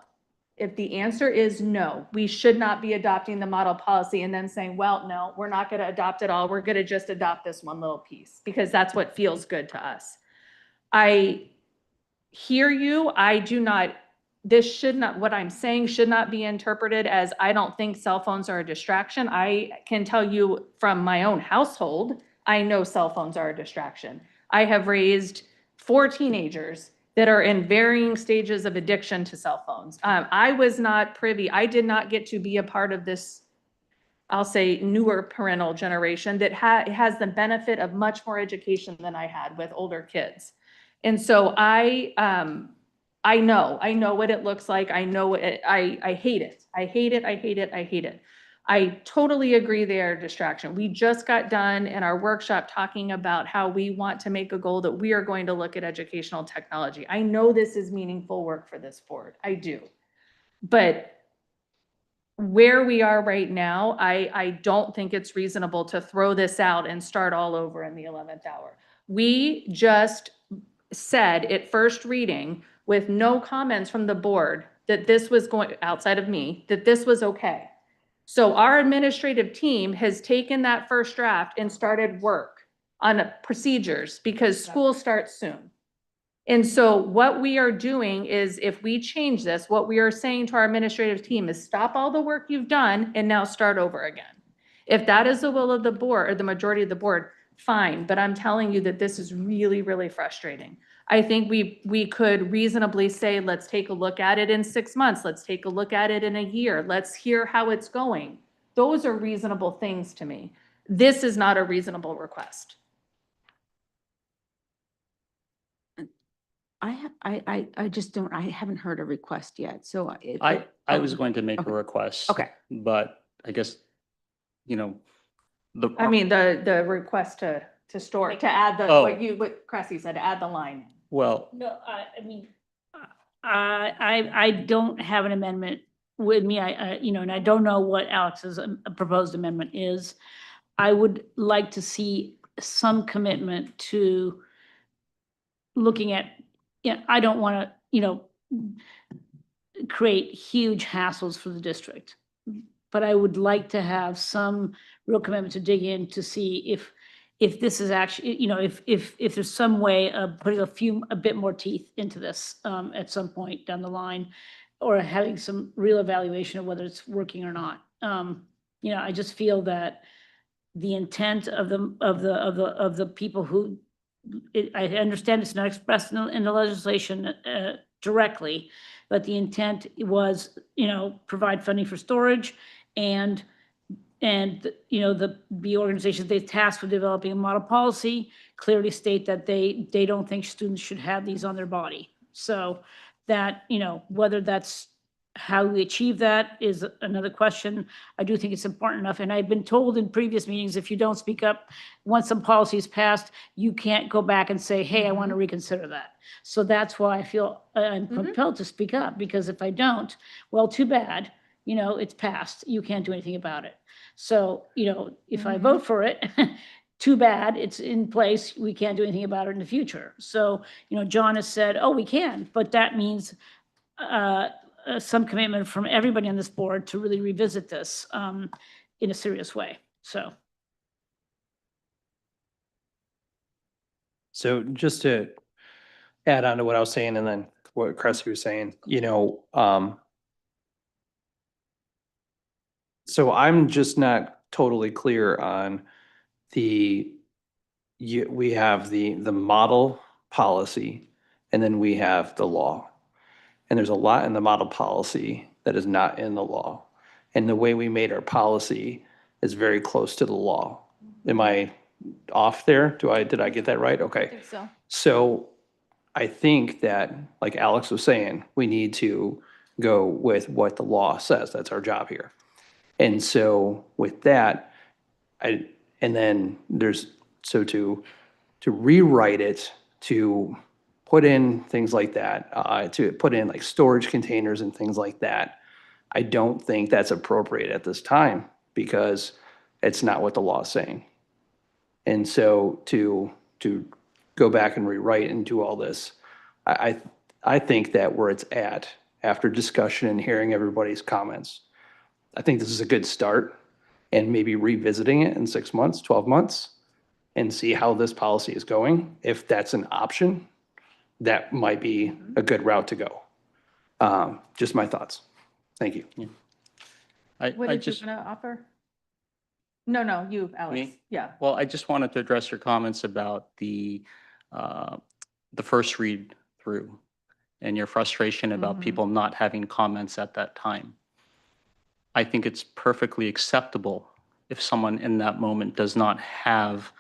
we should not be adopting the model policy and then saying, well, no, we're not going to adopt it all. We're going to just adopt this one little piece because that's what feels good to us. I hear you. What I'm saying should not be interpreted as I don't think cell phones are a distraction. I can tell you from my own household, I know cell phones are a distraction. I have raised 4 teenagers that are in varying stages of addiction to cell phones. I was not privy. I did not get to be a part of this, I'll say, newer parental generation that has the benefit of much more education than I had with older kids. And so I know what it looks like. I know it. I hate it. I hate it. I hate it. I hate it. I totally agree they are a distraction. We just got done in our workshop talking about how we want to make a goal that we are going to look at educational technology. I know this is meaningful work for this board. I do. But where we are right now, I don't think it's reasonable to throw this out and start all over in the 11th hour. We just said at first reading with no comments from the board that this was going, outside of me, that this was okay. So our administrative team has taken that first draft and started work on procedures because school starts soon. And so what we are doing is if we change this, what we are saying to our administrative team is stop all the work you've done and now start over again. If that is the will of the board or the majority of the board, fine. But I'm telling you that this is really, really frustrating. I think we could reasonably say, let's take a look at it in 6 months. Let's take a look at it in a year. Let's hear how it's going. Those are reasonable things to me. This is not a reasonable request. I just don't, I haven't heard a request yet, so. I was going to make a request. Okay. But I guess, the. I mean, the request to store, to add what Cressy said, to add the line. Well, No, I mean, I don't have an amendment with me. And I don't know what Alex's proposed amendment is. I would like to see some commitment to looking at, I don't want to, create huge hassles for the district. But I would like to have some real commitment to dig in to see if this is actually, if there's some way of putting a bit more teeth into this at some point down the line, or having some real evaluation of whether it's working or not. I just feel that the intent of the people who, I understand it's not expressed in the legislation directly, but the intent was, provide funding for storage and the organizations they tasked with developing a model policy clearly state that they don't think students should have these on their body. So that, whether that's how we achieve that is another question. I do think it's important enough. And I've been told in previous meetings, if you don't speak up, once some policy is passed, you can't go back and say, hey, I want to reconsider that. So that's why I feel I'm compelled to speak up, because if I don't, well, too bad, it's passed. You can't do anything about it. So, if I vote for it, too bad, it's in place. We can't do anything about it in the future. So, John has said, oh, we can, but that means some commitment from everybody on this board to really revisit this in a serious way. So just to add on to what I was saying and then what Cressy was saying, so I'm just not totally clear on we have the model policy and then we have the law. And there's a lot in the model policy that is not in the law. And the way we made our policy is very close to the law. Am I off there? Did I get that right? Okay. So I think that, like Alex was saying, we need to go with what the law says. That's our job here. And so with that, to rewrite it, to put in things like that, to put in like storage containers and things like that, I don't think that's appropriate at this time because it's not what the law is saying. And so to go back and rewrite and do all this, I think that where it's at, after discussion and hearing everybody's comments, I think this is a good start, and maybe revisiting it in 6 months, 12 months, and see how this policy is going. If that's an option, that might be a good route to go. Just my thoughts. Thank you. What did you want to offer? No, you, Alex. Me? Yeah. Well, I just wanted to address your comments about the first read through and your frustration about people not having comments at that time. I think it's perfectly acceptable if someone in that moment does not have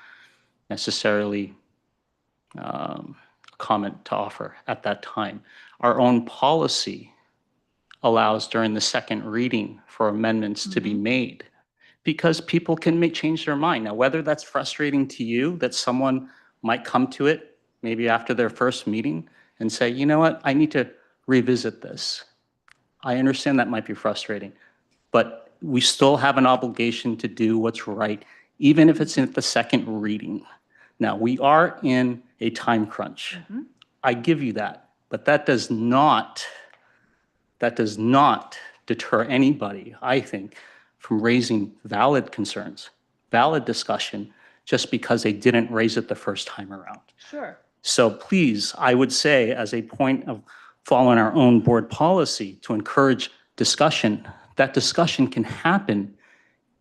necessarily comment to offer at that time. Our own policy allows during the second reading for amendments to be made because people can change their mind. Now, whether that's frustrating to you that someone might come to it maybe after their first meeting and say, you know what, I need to revisit this. I understand that might be frustrating, but we still have an obligation to do what's right, even if it's in the second reading. Now, we are in a time crunch. I give you that, but that does not deter anybody, I think, from raising valid concerns, valid discussion, just because they didn't raise it the first time around. Sure. So please, I would say, as a point of following our own board policy to encourage discussion, that discussion can happen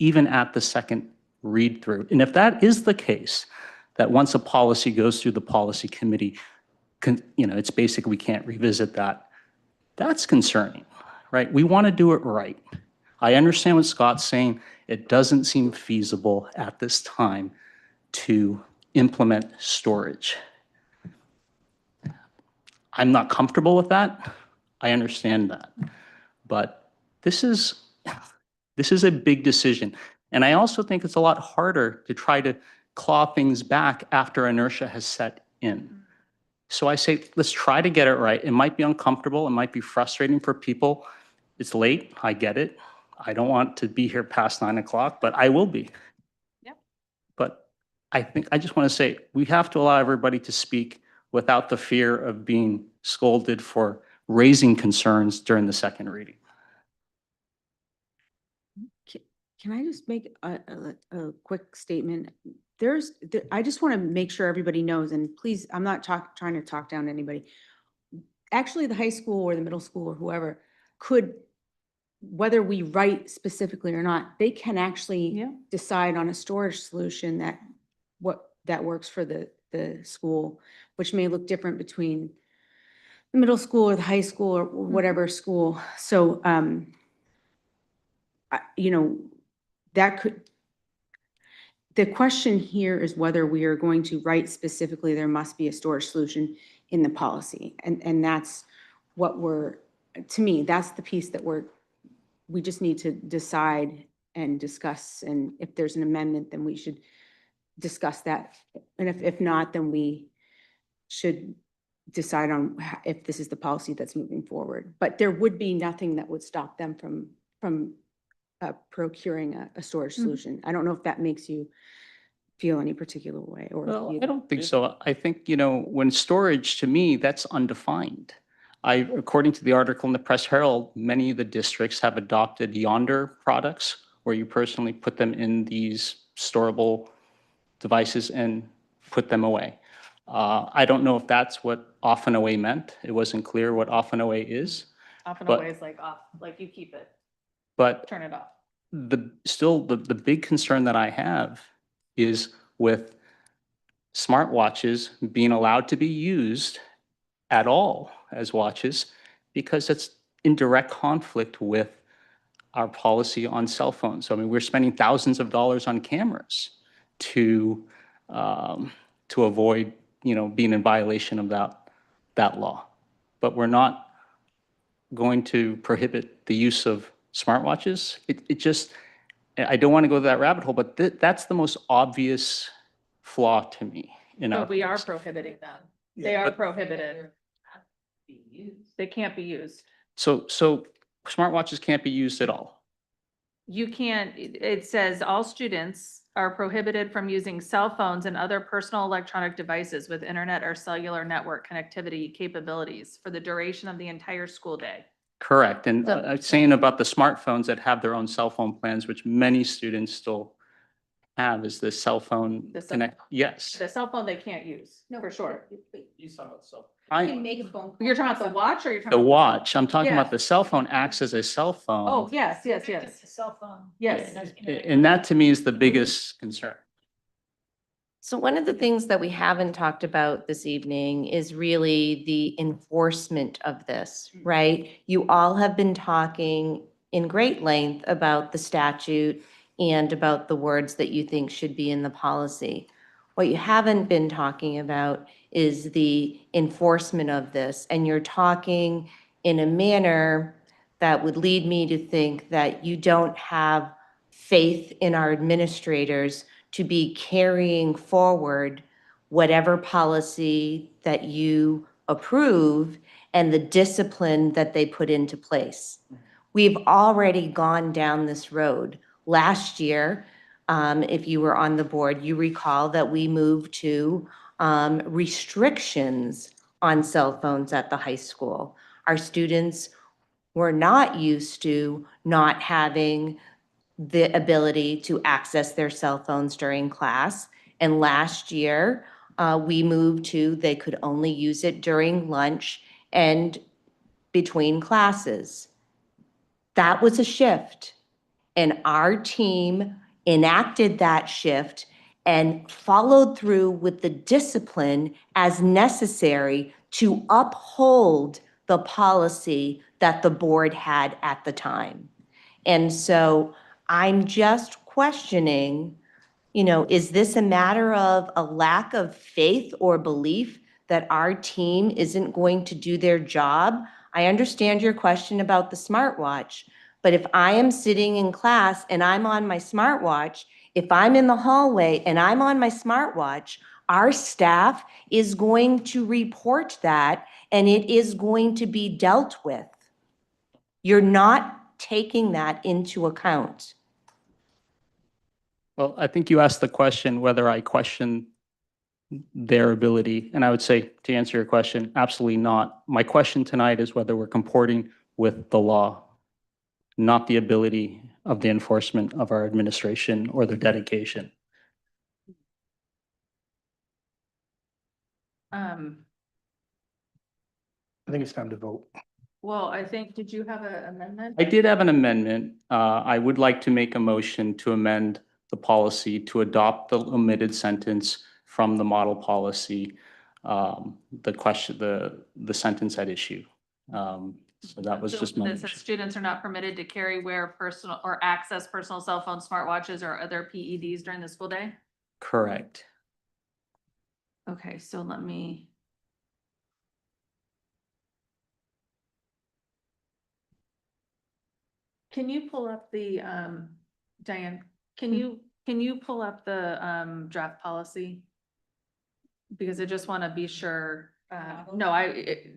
even at the second read through. And if that is the case, that once a policy goes through the policy committee, it's basically we can't revisit that. That's concerning, right? We want to do it right. I understand what Scott's saying. It doesn't seem feasible at this time to implement storage. I'm not comfortable with that. I understand that. But this is a big decision. And I also think it's a lot harder to try to claw things back after inertia has set in. So I say, let's try to get it right. It might be uncomfortable. It might be frustrating for people. It's late. I get it. I don't want to be here past 9 o'clock, but I will be. Yep. But I think, I just want to say, we have to allow everybody to speak without the fear of being scolded for raising concerns during the second reading. Can I just make a quick statement? I just want to make sure everybody knows, and please, I'm not trying to talk down to anybody. Actually, the high school or the middle school or whoever could, whether we write specifically or not, they can actually Yeah. decide on a storage solution that works for the school, which may look different between the middle school or the high school or whatever school. So, you know, that could, the question here is whether we are going to write specifically, there must be a storage solution in the policy. And that's what to me, that's the piece that we just need to decide and discuss. And if there's an amendment, then we should discuss that. And if not, then we should decide on if this is the policy that's moving forward. But there would be nothing that would stop them from procuring a storage solution. I don't know if that makes you feel any particular way or. Well, you- I don't think so. I think, when storage, to me, that's undefined. According to the article in the Press Herald, many of the districts have adopted Yonder products where you personally put them in these storable devices and put them away. I don't know if that's what off and away meant. It wasn't clear what off and away is, Off and But- away is like off, like you keep it, but turn it off. the big concern that I have is with smartwatches being allowed to be used at all as watches, because it's in direct conflict with our policy on cell phones. I mean, we're spending thousands of dollars on cameras to avoid, being in violation of that law. But we're not going to prohibit the use of smartwatches. It just, I don't want to go to that rabbit hole, but that's the most obvious flaw to me in our. But we are policy. prohibiting them. They are But- prohibited. They can't be used. So smartwatches can't be used at all. You can't, it says all students are prohibited from using cell phones and other personal electronic devices with internet or cellular network connectivity capabilities for the duration of the entire school day. Correct. And So- I'm saying about the smartphones that have their own cell phone plans, which many students still have, is the cell phone The cell- connect. Yes. The cell phone they can't use, for sure. Make a phone. You're talking about the watch or you're talking? The about watch, I'm talking Yeah. about the cell phone acts as a cell phone. Oh, yes, yes. Cell phone. Yes. And that to me is the biggest concern. So one of the things that we haven't talked about this evening is really the enforcement of this, right? You all have been talking in great length about the statute and about the words that you think should be in the policy. What you haven't been talking about is the enforcement of this, and you're talking in a manner that would lead me to think that you don't have faith in our administrators to be carrying forward whatever policy that you approve and the discipline that they put into place. We've already gone down this road. Last year, if you were on the board, you recall that we moved to restrictions on cell phones at the high school. Our students were not used to not having the ability to access their cell phones during class. And last year, we moved to they could only use it during lunch and between classes. That was a shift. And our team enacted that shift and followed through with the discipline as necessary to uphold the policy that the board had at the time. And so I'm just questioning, is this a matter of a lack of faith or belief that our team isn't going to do their job? I understand your question about the smartwatch, but if I am sitting in class and I'm on my smartwatch, if I'm in the hallway and I'm on my smartwatch, our staff is going to report that and it is going to be dealt with. You're not taking that into account. Well, I think you asked the question whether I question their ability, and I would say, to answer your question, absolutely not. My question tonight is whether we're comporting with the law, not the ability of the enforcement of our administration or their dedication. I think it's time to vote. Well, I think, did you have an amendment? I did have an amendment. I would like to make a motion to amend the policy to adopt the omitted sentence from the model policy, the sentence at issue. So that was just my This says motion. students are not permitted to carry, wear personal or access personal cell phones, smartwatches, or other PEDs during the school day? Correct. Okay, so let me. Can you pull up the, Diane, can you pull up the, draft policy? Because I just want to be sure, no,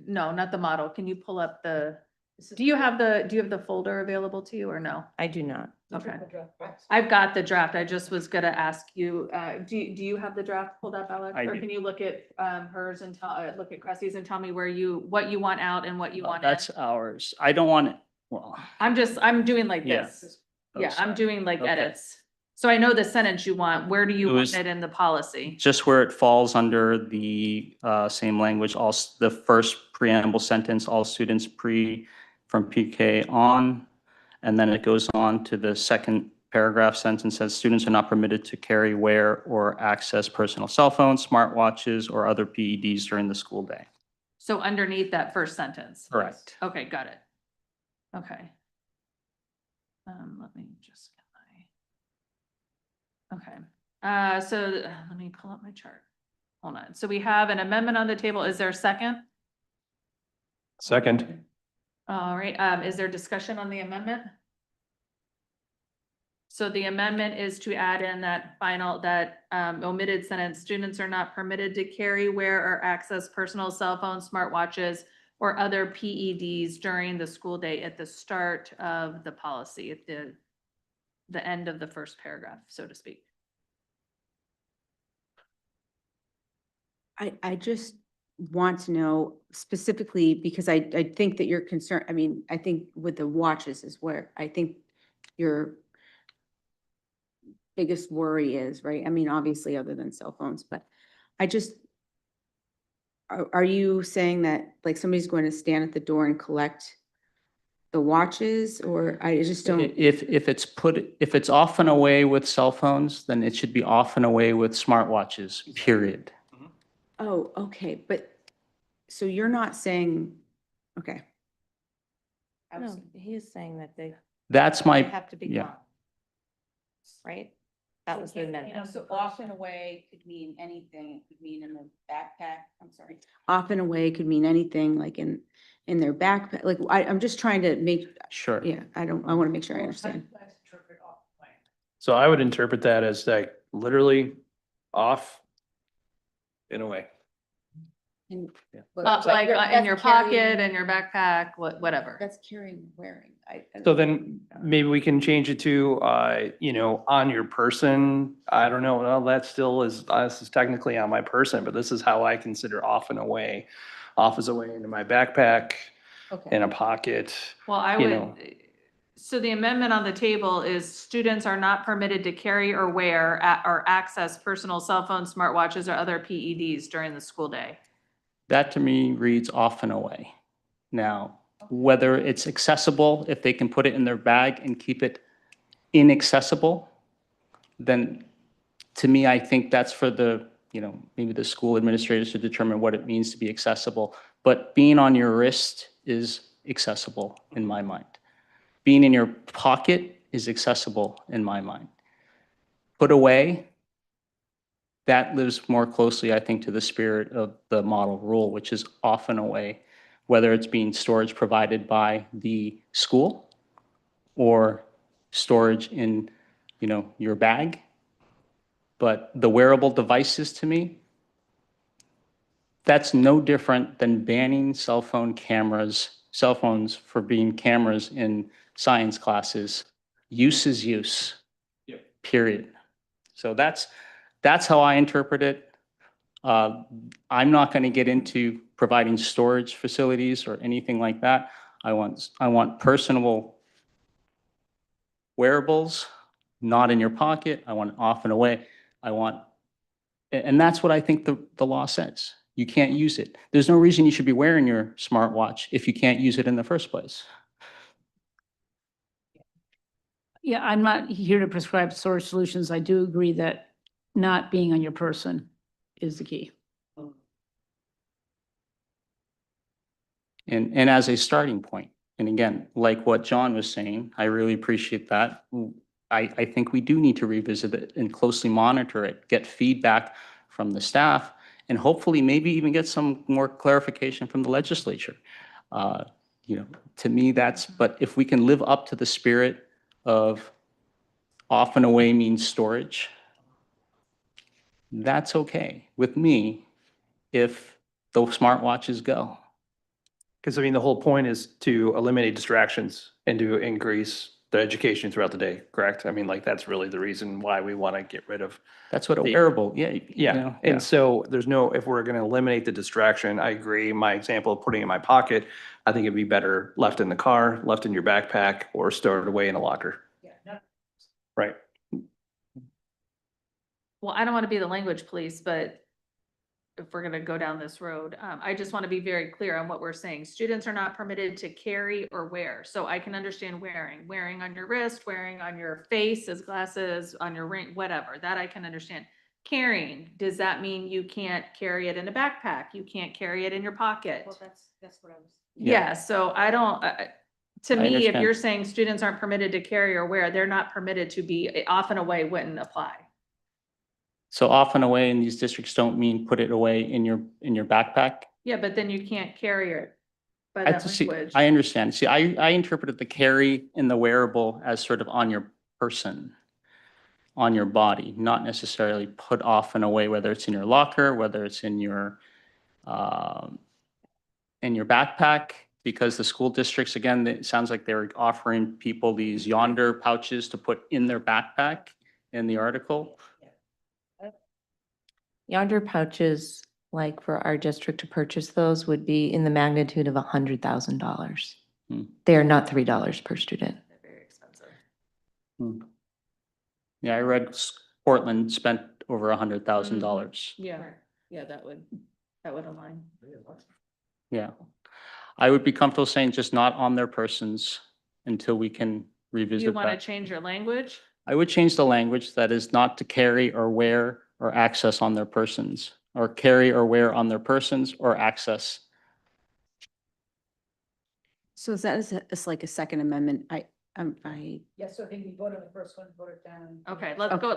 no, not the model. Can you pull up the, do you have the folder available to you or no? I do not. Okay. I've got the draft. I just was gonna ask you, do you have the draft pulled up, Alex? I Or do. can you look at, hers and tell, look at Cressy's and tell me what you want out and what you want in? That's ours. I don't want it, well. I'm doing like Yeah. this. Oh, Yeah, I'm sorry. doing like Okay. edits. So I know the sentence you want. Where do you It want was- it in the policy? Just where it falls under the same language, the first preamble sentence, all students from PK on, and then it goes on to the second paragraph sentence says students are not permitted to carry, wear, or access personal cell phones, smartwatches, or other PEDs during the school day. So underneath that first sentence? Correct. Okay, got it. Okay. Let me just get my. Okay, so let me pull up my chart. Hold on. So we have an amendment on the table. Is there a second? Second. All right, is there discussion on the amendment? So the amendment is to add in that omitted sentence, students are not permitted to carry, wear, or access personal cell phones, smartwatches, or other PEDs during the school day at the start of the policy, at the end of the first paragraph, so to speak. I just want to know specifically, because I think that you're concerned, I mean, I think with the watches is where I think your biggest worry is, right? I mean, obviously, other than cell phones, but I just, are you saying that like somebody's going to stand at the door and collect the watches, or I just don't? If it's off and away with cell phones, then it should be off and away with smartwatches, period. Oh, okay, but, so you're not saying, okay. No, he is saying that they That's my, have to be yeah. gone. Right? That was the amendment. So off and away could mean anything. It could mean in the backpack. I'm sorry. Off and away could mean anything, like in their backpack, like, I'm just trying to make, Sure. yeah, I want to make sure I understand. So I would interpret that as like literally off and away. And- Yeah. but- Like but in your that's pocket, carrying- in your backpack, whatever. That's carrying, wearing. So then maybe we can change it to, on your person. I don't know. Well, that still is, this is technically on my person, but this is how I consider off and away. Off is away into my backpack, in a pocket. Well, I you would, know. so the amendment on the table is students are not permitted to carry or wear or access personal cell phones, smartwatches, or other PEDs during the school day. That to me reads off and away. Now, whether it's accessible, if they can put it in their bag and keep it inaccessible, then to me, I think that's for maybe the school administrators to determine what it means to be accessible. But being on your wrist is accessible in my mind. Being in your pocket is accessible in my mind. Put away, that lives more closely, I think, to the spirit of the model rule, which is off and away, whether it's being storage provided by the school or storage in, your bag. But the wearable devices, to me, that's no different than banning cell phones for being cameras in science classes. Use is use, period. So that's how I interpret it. I'm not going to get into providing storage facilities or anything like that. I want personal wearables, not in your pocket. I want it off and away. And that's what I think the law says. You can't use it. There's no reason you should be wearing your smartwatch if you can't use it in the first place. Yeah, I'm not here to prescribe storage solutions. I do agree that not being on your person is the key. And as a starting point, and again, like what John was saying, I really appreciate that. I think we do need to revisit it and closely monitor it, get feedback from the staff, and hopefully maybe even get some more clarification from the legislature. To me, but if we can live up to the spirit of off and away means storage, that's okay with me if those smartwatches go. Because I mean, the whole point is to eliminate distractions and to increase the education throughout the day, correct? I mean, like, that's really the reason why we want to get rid of. That's what a The- wearable, yeah. Yeah, and so there's no, if we're going to eliminate the distraction, I agree. My example of putting it in my pocket, I think it'd be better left in the car, left in your backpack, or stored away in a locker. Right. Well, I don't want to be the language police, but if we're going to go down this road, I just want to be very clear on what we're saying. Students are not permitted to carry or wear. So I can understand wearing on your wrist, wearing on your face as glasses, on your ring, whatever, that I can understand. Carrying, does that mean you can't carry it in a backpack? You can't carry it in your pocket? Well, that's what I was. Yeah, so I don't, to I me, if understand. you're saying students aren't permitted to carry or wear, they're not permitted to be off and away wouldn't apply. So off and away in these districts don't mean put it away in your backpack? Yeah, but then you can't carry it by I that see, language. I understand. See, I interpreted the carry in the wearable as sort of on your person, on your body, not necessarily put off and away, whether it's in your locker, whether it's in your backpack, because the school districts, again, it sounds like they're offering people these yonder pouches to put in their backpack in the article. Yonder pouches, like for our district to purchase those, would be in the magnitude of $100,000. Hmm. They are not $3 per student. They're very expensive. Yeah, I read Portland spent over $100,000. Yeah, that would align. Yeah. I would be comfortable saying just not on their persons until we can Do revisit you want to that. change your language? I would change the language that is not to carry or wear or access on their persons, or carry or wear on their persons or access. So is that, it's like a second amendment? I, Yes, so I think we voted on the first one, voted down. Okay, let's go,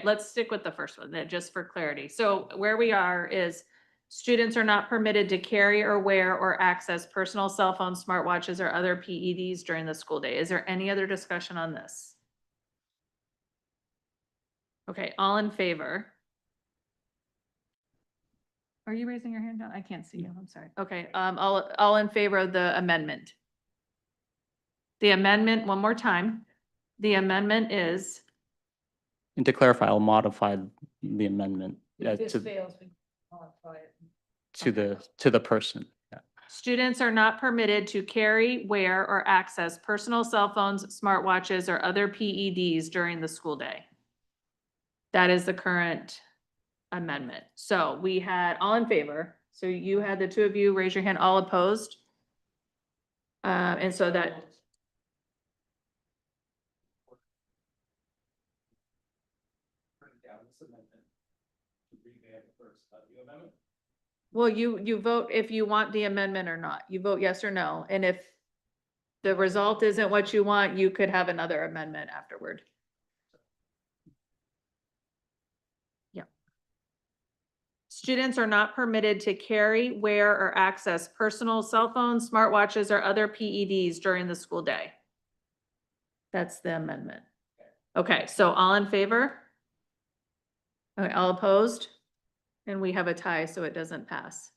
let's stick with the first one, then, just for clarity. So where we are is students are not permitted to carry or wear or access personal cell phones, smartwatches, or other PEDs during the school day. Is there any other discussion on this? Okay, all in favor? Are you raising your hand, John? I can't see you, I'm sorry. Okay, all in favor of the amendment? The amendment, one more time. The amendment is, And to clarify, I'll modify the amendment If this to fails, we modify it. to the person. Yeah. students are not permitted to carry, wear, or access personal cell phones, smartwatches, or other PEDs during the school day. That is the current amendment. So we had all in favor. So you had the two of you raise your hand, all opposed. And so that. Well, you vote if you want the amendment or not. You vote yes or no. And if the result isn't what you want, you could have another amendment afterward. Yeah. Students are not permitted to carry, wear, or access personal cell phones, smartwatches, or other PEDs during the school day. That's the amendment. Okay, so all in favor? Okay, all opposed? And we have a tie, so it doesn't pass.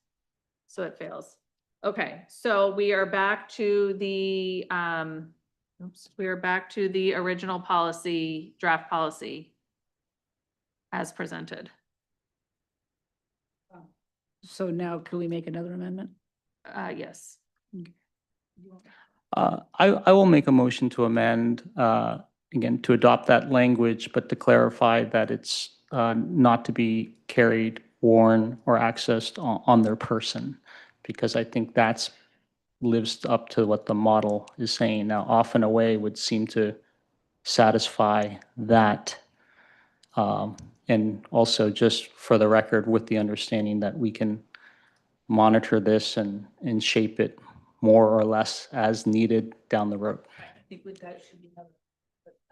So it fails. Okay, so we are back to the, we are back to the original policy, draft policy. as presented. So now can we make another amendment? Yes. I will make a motion to amend, again, to adopt that language, but to clarify that it's not to be carried, worn, or accessed on their person, because I think that's lives up to what the model is saying. Now, off and away would seem to satisfy that. And also, just for the record, with the understanding that we can monitor this and shape it more or less as needed down the road. I think with that should be another.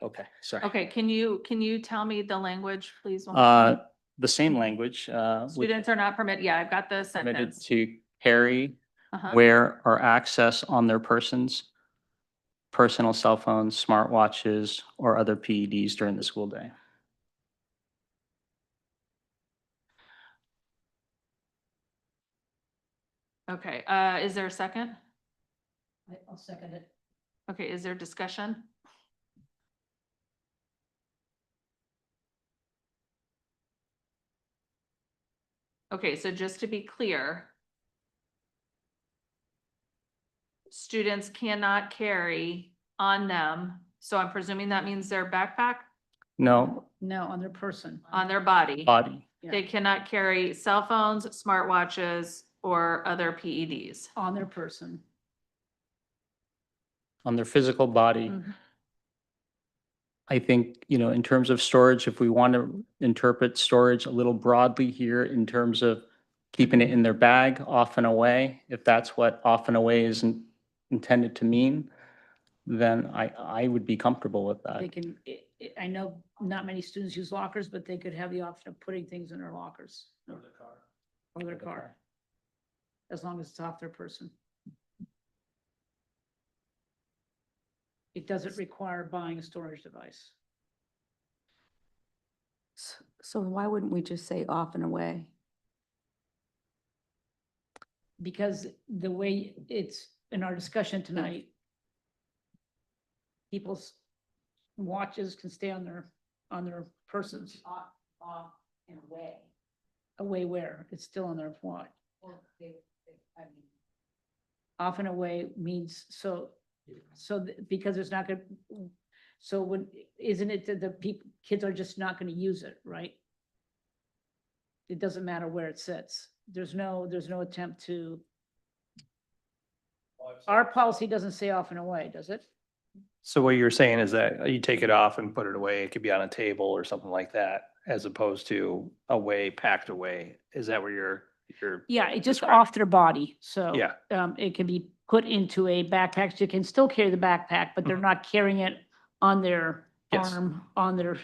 Okay, sorry. Okay, can you tell me the language, please? one more time? The same language, with Students are not permitted, yeah, I've got the permitted sentence. to carry, Uh-huh. wear, or access on their persons, personal cell phones, smartwatches, or other PEDs during the school day. Okay, is there a second? I'll second it. Okay, is there discussion? Okay, so just to be clear, students cannot carry on them, so I'm presuming that means their backpack No, No, on their person. on their body. body, They cannot carry cell phones, smartwatches, or other PEDs. On their person. on their physical body. Mhm. I think, in terms of storage, if we want to interpret storage a little broadly here in terms of keeping it in their bag, off and away, if that's what off and away is intended to mean, then I would be comfortable with that. They can, I know not many students use lockers, but they could have the option of putting things in their lockers. Or their car. As long as it's off their person. It doesn't require buying a storage device. So why wouldn't we just say off and away? Because the way it's in our discussion tonight, people's watches can stay on their persons. Off and away. Away where? It's still on their watch. I mean, Off and away means because it's not gonna, so when, isn't it that the people, kids are just not gonna use it, right? It doesn't matter where it sits. There's no attempt to. Our policy doesn't say off and away, does it? So what you're saying is that you take it off and put it away, it could be on a table or something like that, as opposed to away, packed away. Is that where you're? Yeah, it just Describe. off their body, so. Yeah. It can be put into a backpack, so you can still carry the backpack, but they're not carrying it on their Yes. arm, on their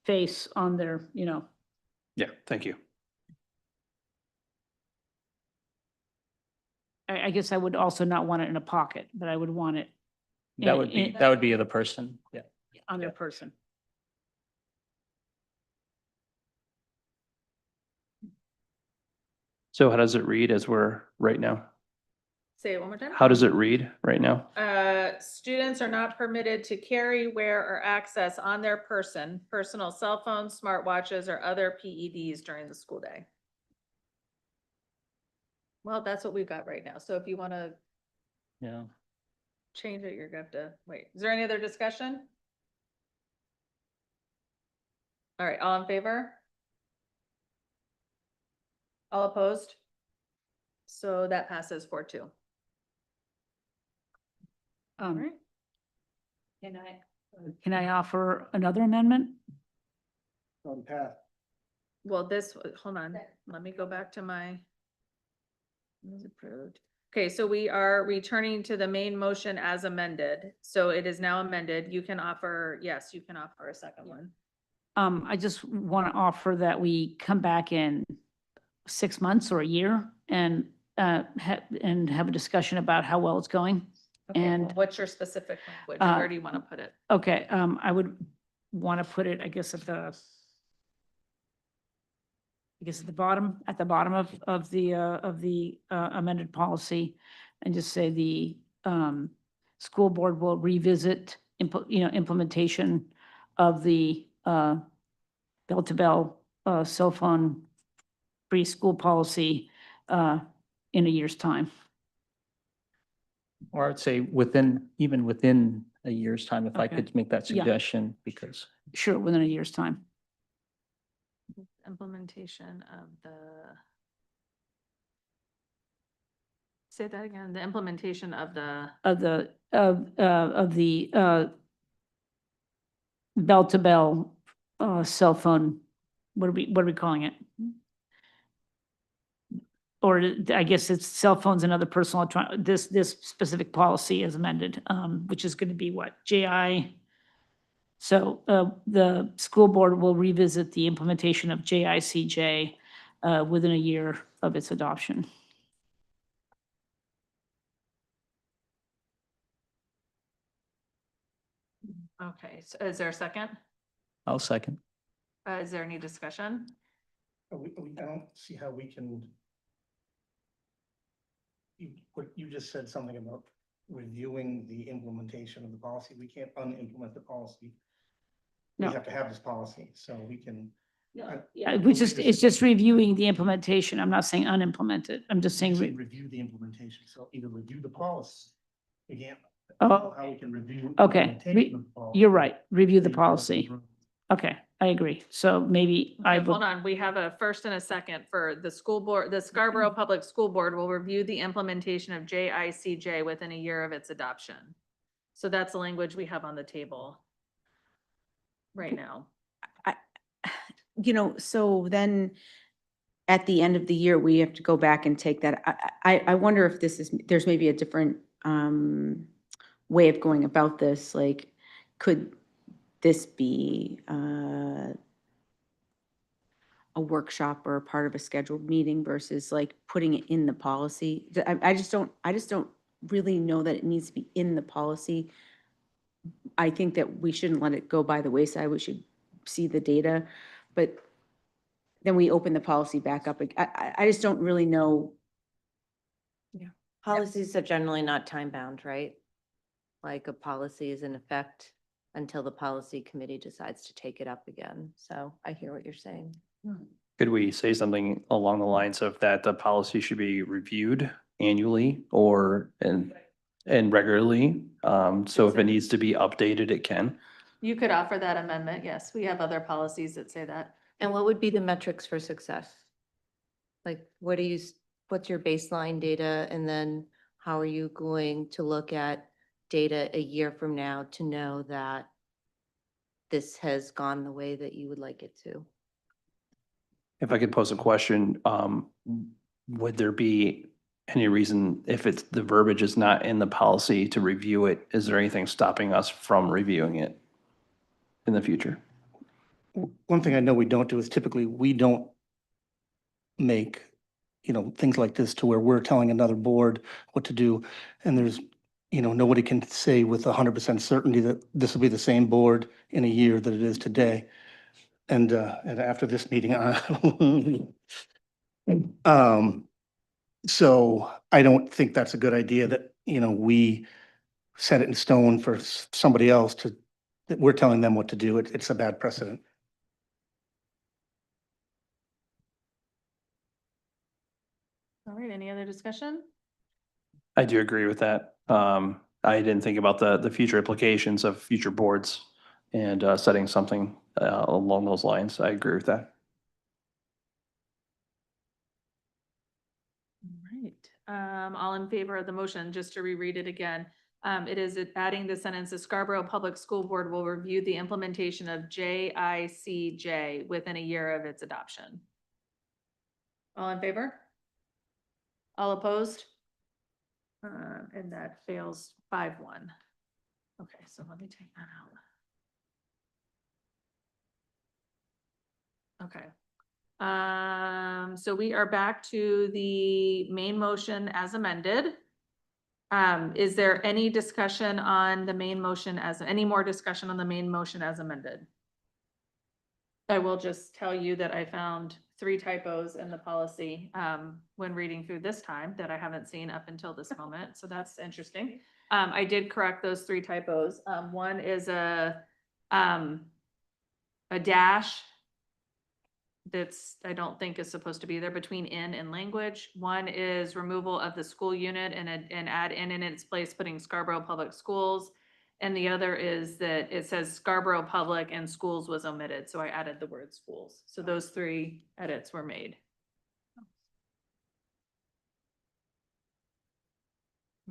face, on their, Yeah, thank you. I guess I would also not want it in a pocket, but I would want it That would be, that would be the person, yeah. on their person. So how does it read as we're right now? Say it one more time. How does it read right now? Students are not permitted to carry, wear, or access on their person, personal cell phones, smartwatches, or other PEDs during the school day. Well, that's what we've got right now. So if you want to Yeah. change it, you're gonna have to wait. Is there any other discussion? All right, all in favor? All opposed? So that passes 4-2. All right. Can I offer another amendment? On path. Well, this, hold on, let me go back to my. It was approved. Okay, so we are returning to the main motion as amended. So it is now amended. You can offer, yes, you can offer a second one. I just want to offer that we come back in 6 months or a year and have a discussion about how well it's going. Okay, well, And, what's your specific language? Where do you want to put it? okay, I would want to put it, I guess, at the bottom of the amended policy, and just say the school board will revisit implementation of the bell-to-bell cell phone free school policy in a year's time. Or I'd say even within a year's time, if I Okay. could make that Yeah. suggestion, because Sure, within a year's time. Implementation of the. Say that again, the implementation of the. Of the bell-to-bell cell phone, what are we calling it? Or I guess it's cell phones and other personal electronic, this specific policy is amended, which is going to be what, JI? So the school board will revisit the implementation of JICJ within a year of its adoption. Okay, so is there a second? I'll second. Is there any discussion? I don't see how we can. You just said something about reviewing the implementation of the policy. We can't unimplement the policy. We No. have to have this policy, so we can. Yeah, it's just reviewing the implementation. I'm not saying unimplemented. I'm just saying, Review the implementation, so either review the policy. We can't. Oh, How we can review. okay. implementation of the policy. you're right, review the policy. Okay, I agree. So maybe I Okay, hold would, on, we have a first and a second for the school board, the Scarborough Public School Board will review the implementation of JICJ within a year of its adoption. So that's the language we have on the table right now. So then at the end of the year, we have to go back and take that. I wonder if there's maybe a different way of going about this. Like, could this be a workshop or a part of a scheduled meeting versus like putting it in the policy? I just don't really know that it needs to be in the policy. I think that we shouldn't let it go by the wayside. We should see the data, but then we open the policy back up. I just don't really know. Policies are generally not time-bound, right? Like a policy is in effect until the policy committee decides to take it up again. So I hear what you're saying. Could we say something along the lines of that the policy should be reviewed annually or and regularly? So if it needs to be updated, it can. You could offer that amendment, yes, we have other policies that say that. And what would be the metrics for success? Like, what's your baseline data? And then how are you going to look at data a year from now to know that this has gone the way that you would like it to? If I could pose a question, would there be any reason if it's the verbiage is not in the policy to review it? Is there anything stopping us from reviewing it in the future? One thing I know we don't do is typically we don't make, things like this to where we're telling another board what to do. And there's, nobody can say with 100% certainty that this will be the same board in a year that it is today. And after this meeting, so I don't think that's a good idea that, we set it in stone for somebody else that we're telling them what to do. It's a bad precedent. All right, any other discussion? I do agree with that. I didn't think about the future implications of future boards and setting something along those lines. I agree with that. All right, all in favor of the motion, just to reread it again. It is adding the sentence, the Scarborough Public School Board will review the implementation of JICJ within a year of its adoption. All in favor? All opposed? And that fails 5-1. Okay, so let me take that out. Okay. So we are back to the main motion as amended. Is there any discussion on the main motion any more discussion on the main motion as amended? I will just tell you that I found 3 typos in the policy when reading through this time that I haven't seen up until this moment. So that's interesting. I did correct those 3 typos. One is a dash that's, I don't think is supposed to be there between in and language. One is removal of the school unit and add in its place, putting Scarborough Public Schools. And the other is that it says Scarborough Public and schools was omitted, so I added the word schools. So those three edits were made.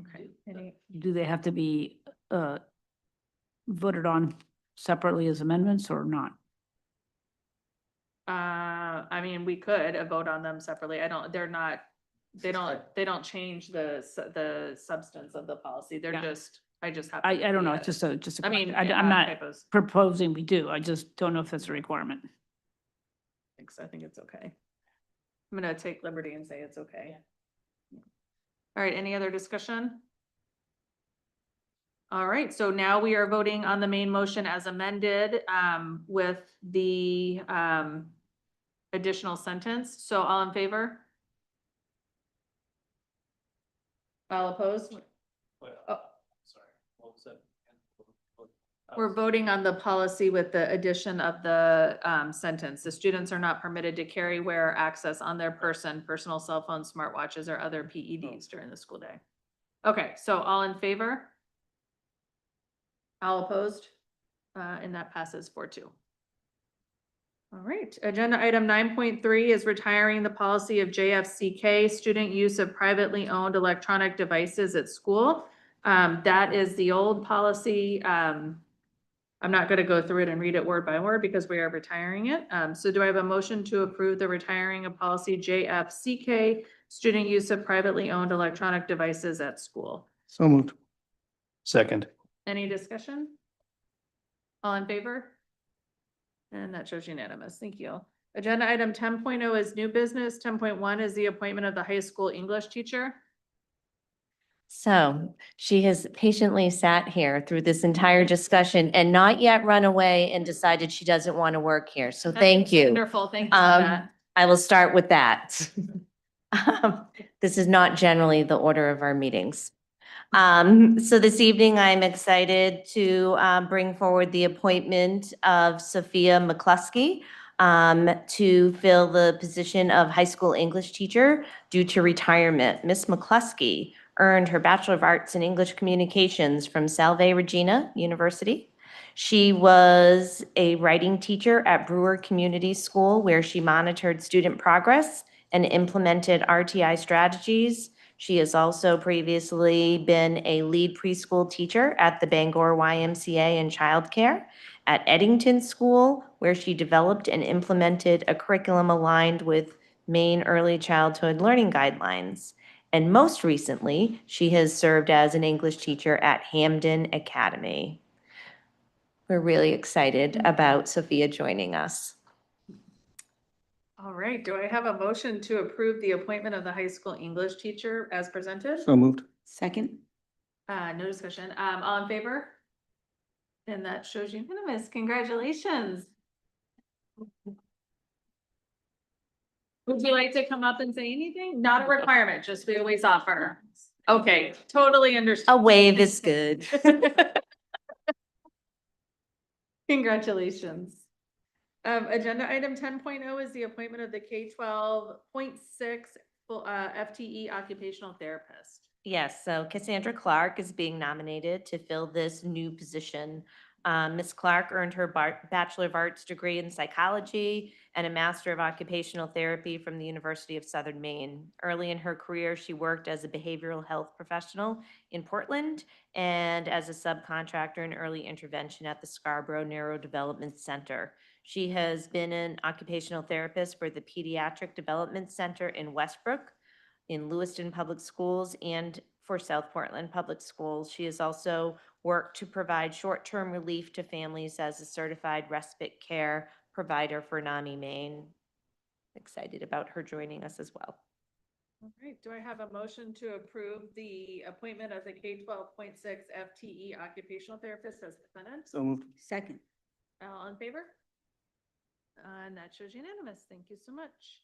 Okay, Do they have to be voted on separately as amendments or not? I mean, we could vote on them separately. They don't change the substance of the policy. They're Yeah. just, I just have. I don't know, it's just a I mean, question. yeah, I'm not typos. proposing we do. I just don't know if that's a requirement. I think it's okay. I'm gonna take liberty and say it's okay. All right, any other discussion? All right, so now we are voting on the main motion as amended, with the, additional sentence. So all in favor? All opposed? Oh. Sorry, what was that? We're voting on the policy with the addition of the sentence. The students are not permitted to carry, wear, or access on their person, personal cell phones, smartwatches, or other PEDs during the school day. Okay, so all in favor? All opposed? And that passes 4-2. All right, agenda item 9.3 is retiring the policy of JFCK, student use of privately owned electronic devices at school. That is the old policy. I'm not going to go through it and read it word by word because we are retiring it. So do I have a motion to approve the retiring of policy JFCK, student use of privately owned electronic devices at school? So moved. Second. Any discussion? All in favor? And that shows unanimous. Thank you. Agenda item 10.0 is new business. 10.1 is the appointment of the high school English teacher. So she has patiently sat here through this entire discussion and not yet run away and decided she doesn't want to work here. So thank you. Wonderful, thank you for Um, that. I will start with that. This is not generally the order of our meetings. So this evening, I'm excited to bring forward the appointment of Sophia McCluskey to fill the position of high school English teacher due to retirement. Miss McCluskey earned her Bachelor of Arts in English Communications from Salve Regina University. She was a writing teacher at Brewer Community School, where she monitored student progress and implemented RTI strategies. She has also previously been a lead preschool teacher at the Bangor YMCA and childcare, at Eddington School, where she developed and implemented a curriculum aligned with Maine Early Childhood Learning Guidelines. And most recently, she has served as an English teacher at Hamden Academy. We're really excited about Sophia joining us. All right, do I have a motion to approve the appointment of the high school English teacher as presented? So moved. Second? No discussion. All in favor? And that shows unanimous. Congratulations. Would you like to come up and say anything? Not a requirement, just we always offer. Okay, totally A understand. wave is good. Congratulations. Agenda item 10.0 is the appointment of the K-12.6 FTE occupational therapist. Yes, so Cassandra Clark is being nominated to fill this new position. Ms. Clark earned her Bachelor of Arts degree in psychology and a Master of Occupational Therapy from the University of Southern Maine. Early in her career, she worked as a behavioral health professional in Portland and as a subcontractor in early intervention at the Scarborough Neurodevelopment Center. She has been an occupational therapist for the Pediatric Development Center in Westbrook, in Lewiston Public Schools, and for South Portland Public Schools. She has also worked to provide short-term relief to families as a certified respite care provider for NAMI Maine. Excited about her joining us as well. All right, do I have a motion to approve the appointment of the K-12.6 FTE occupational therapist as presented? So moved. Second. All in favor? And that shows unanimous. Thank you so much.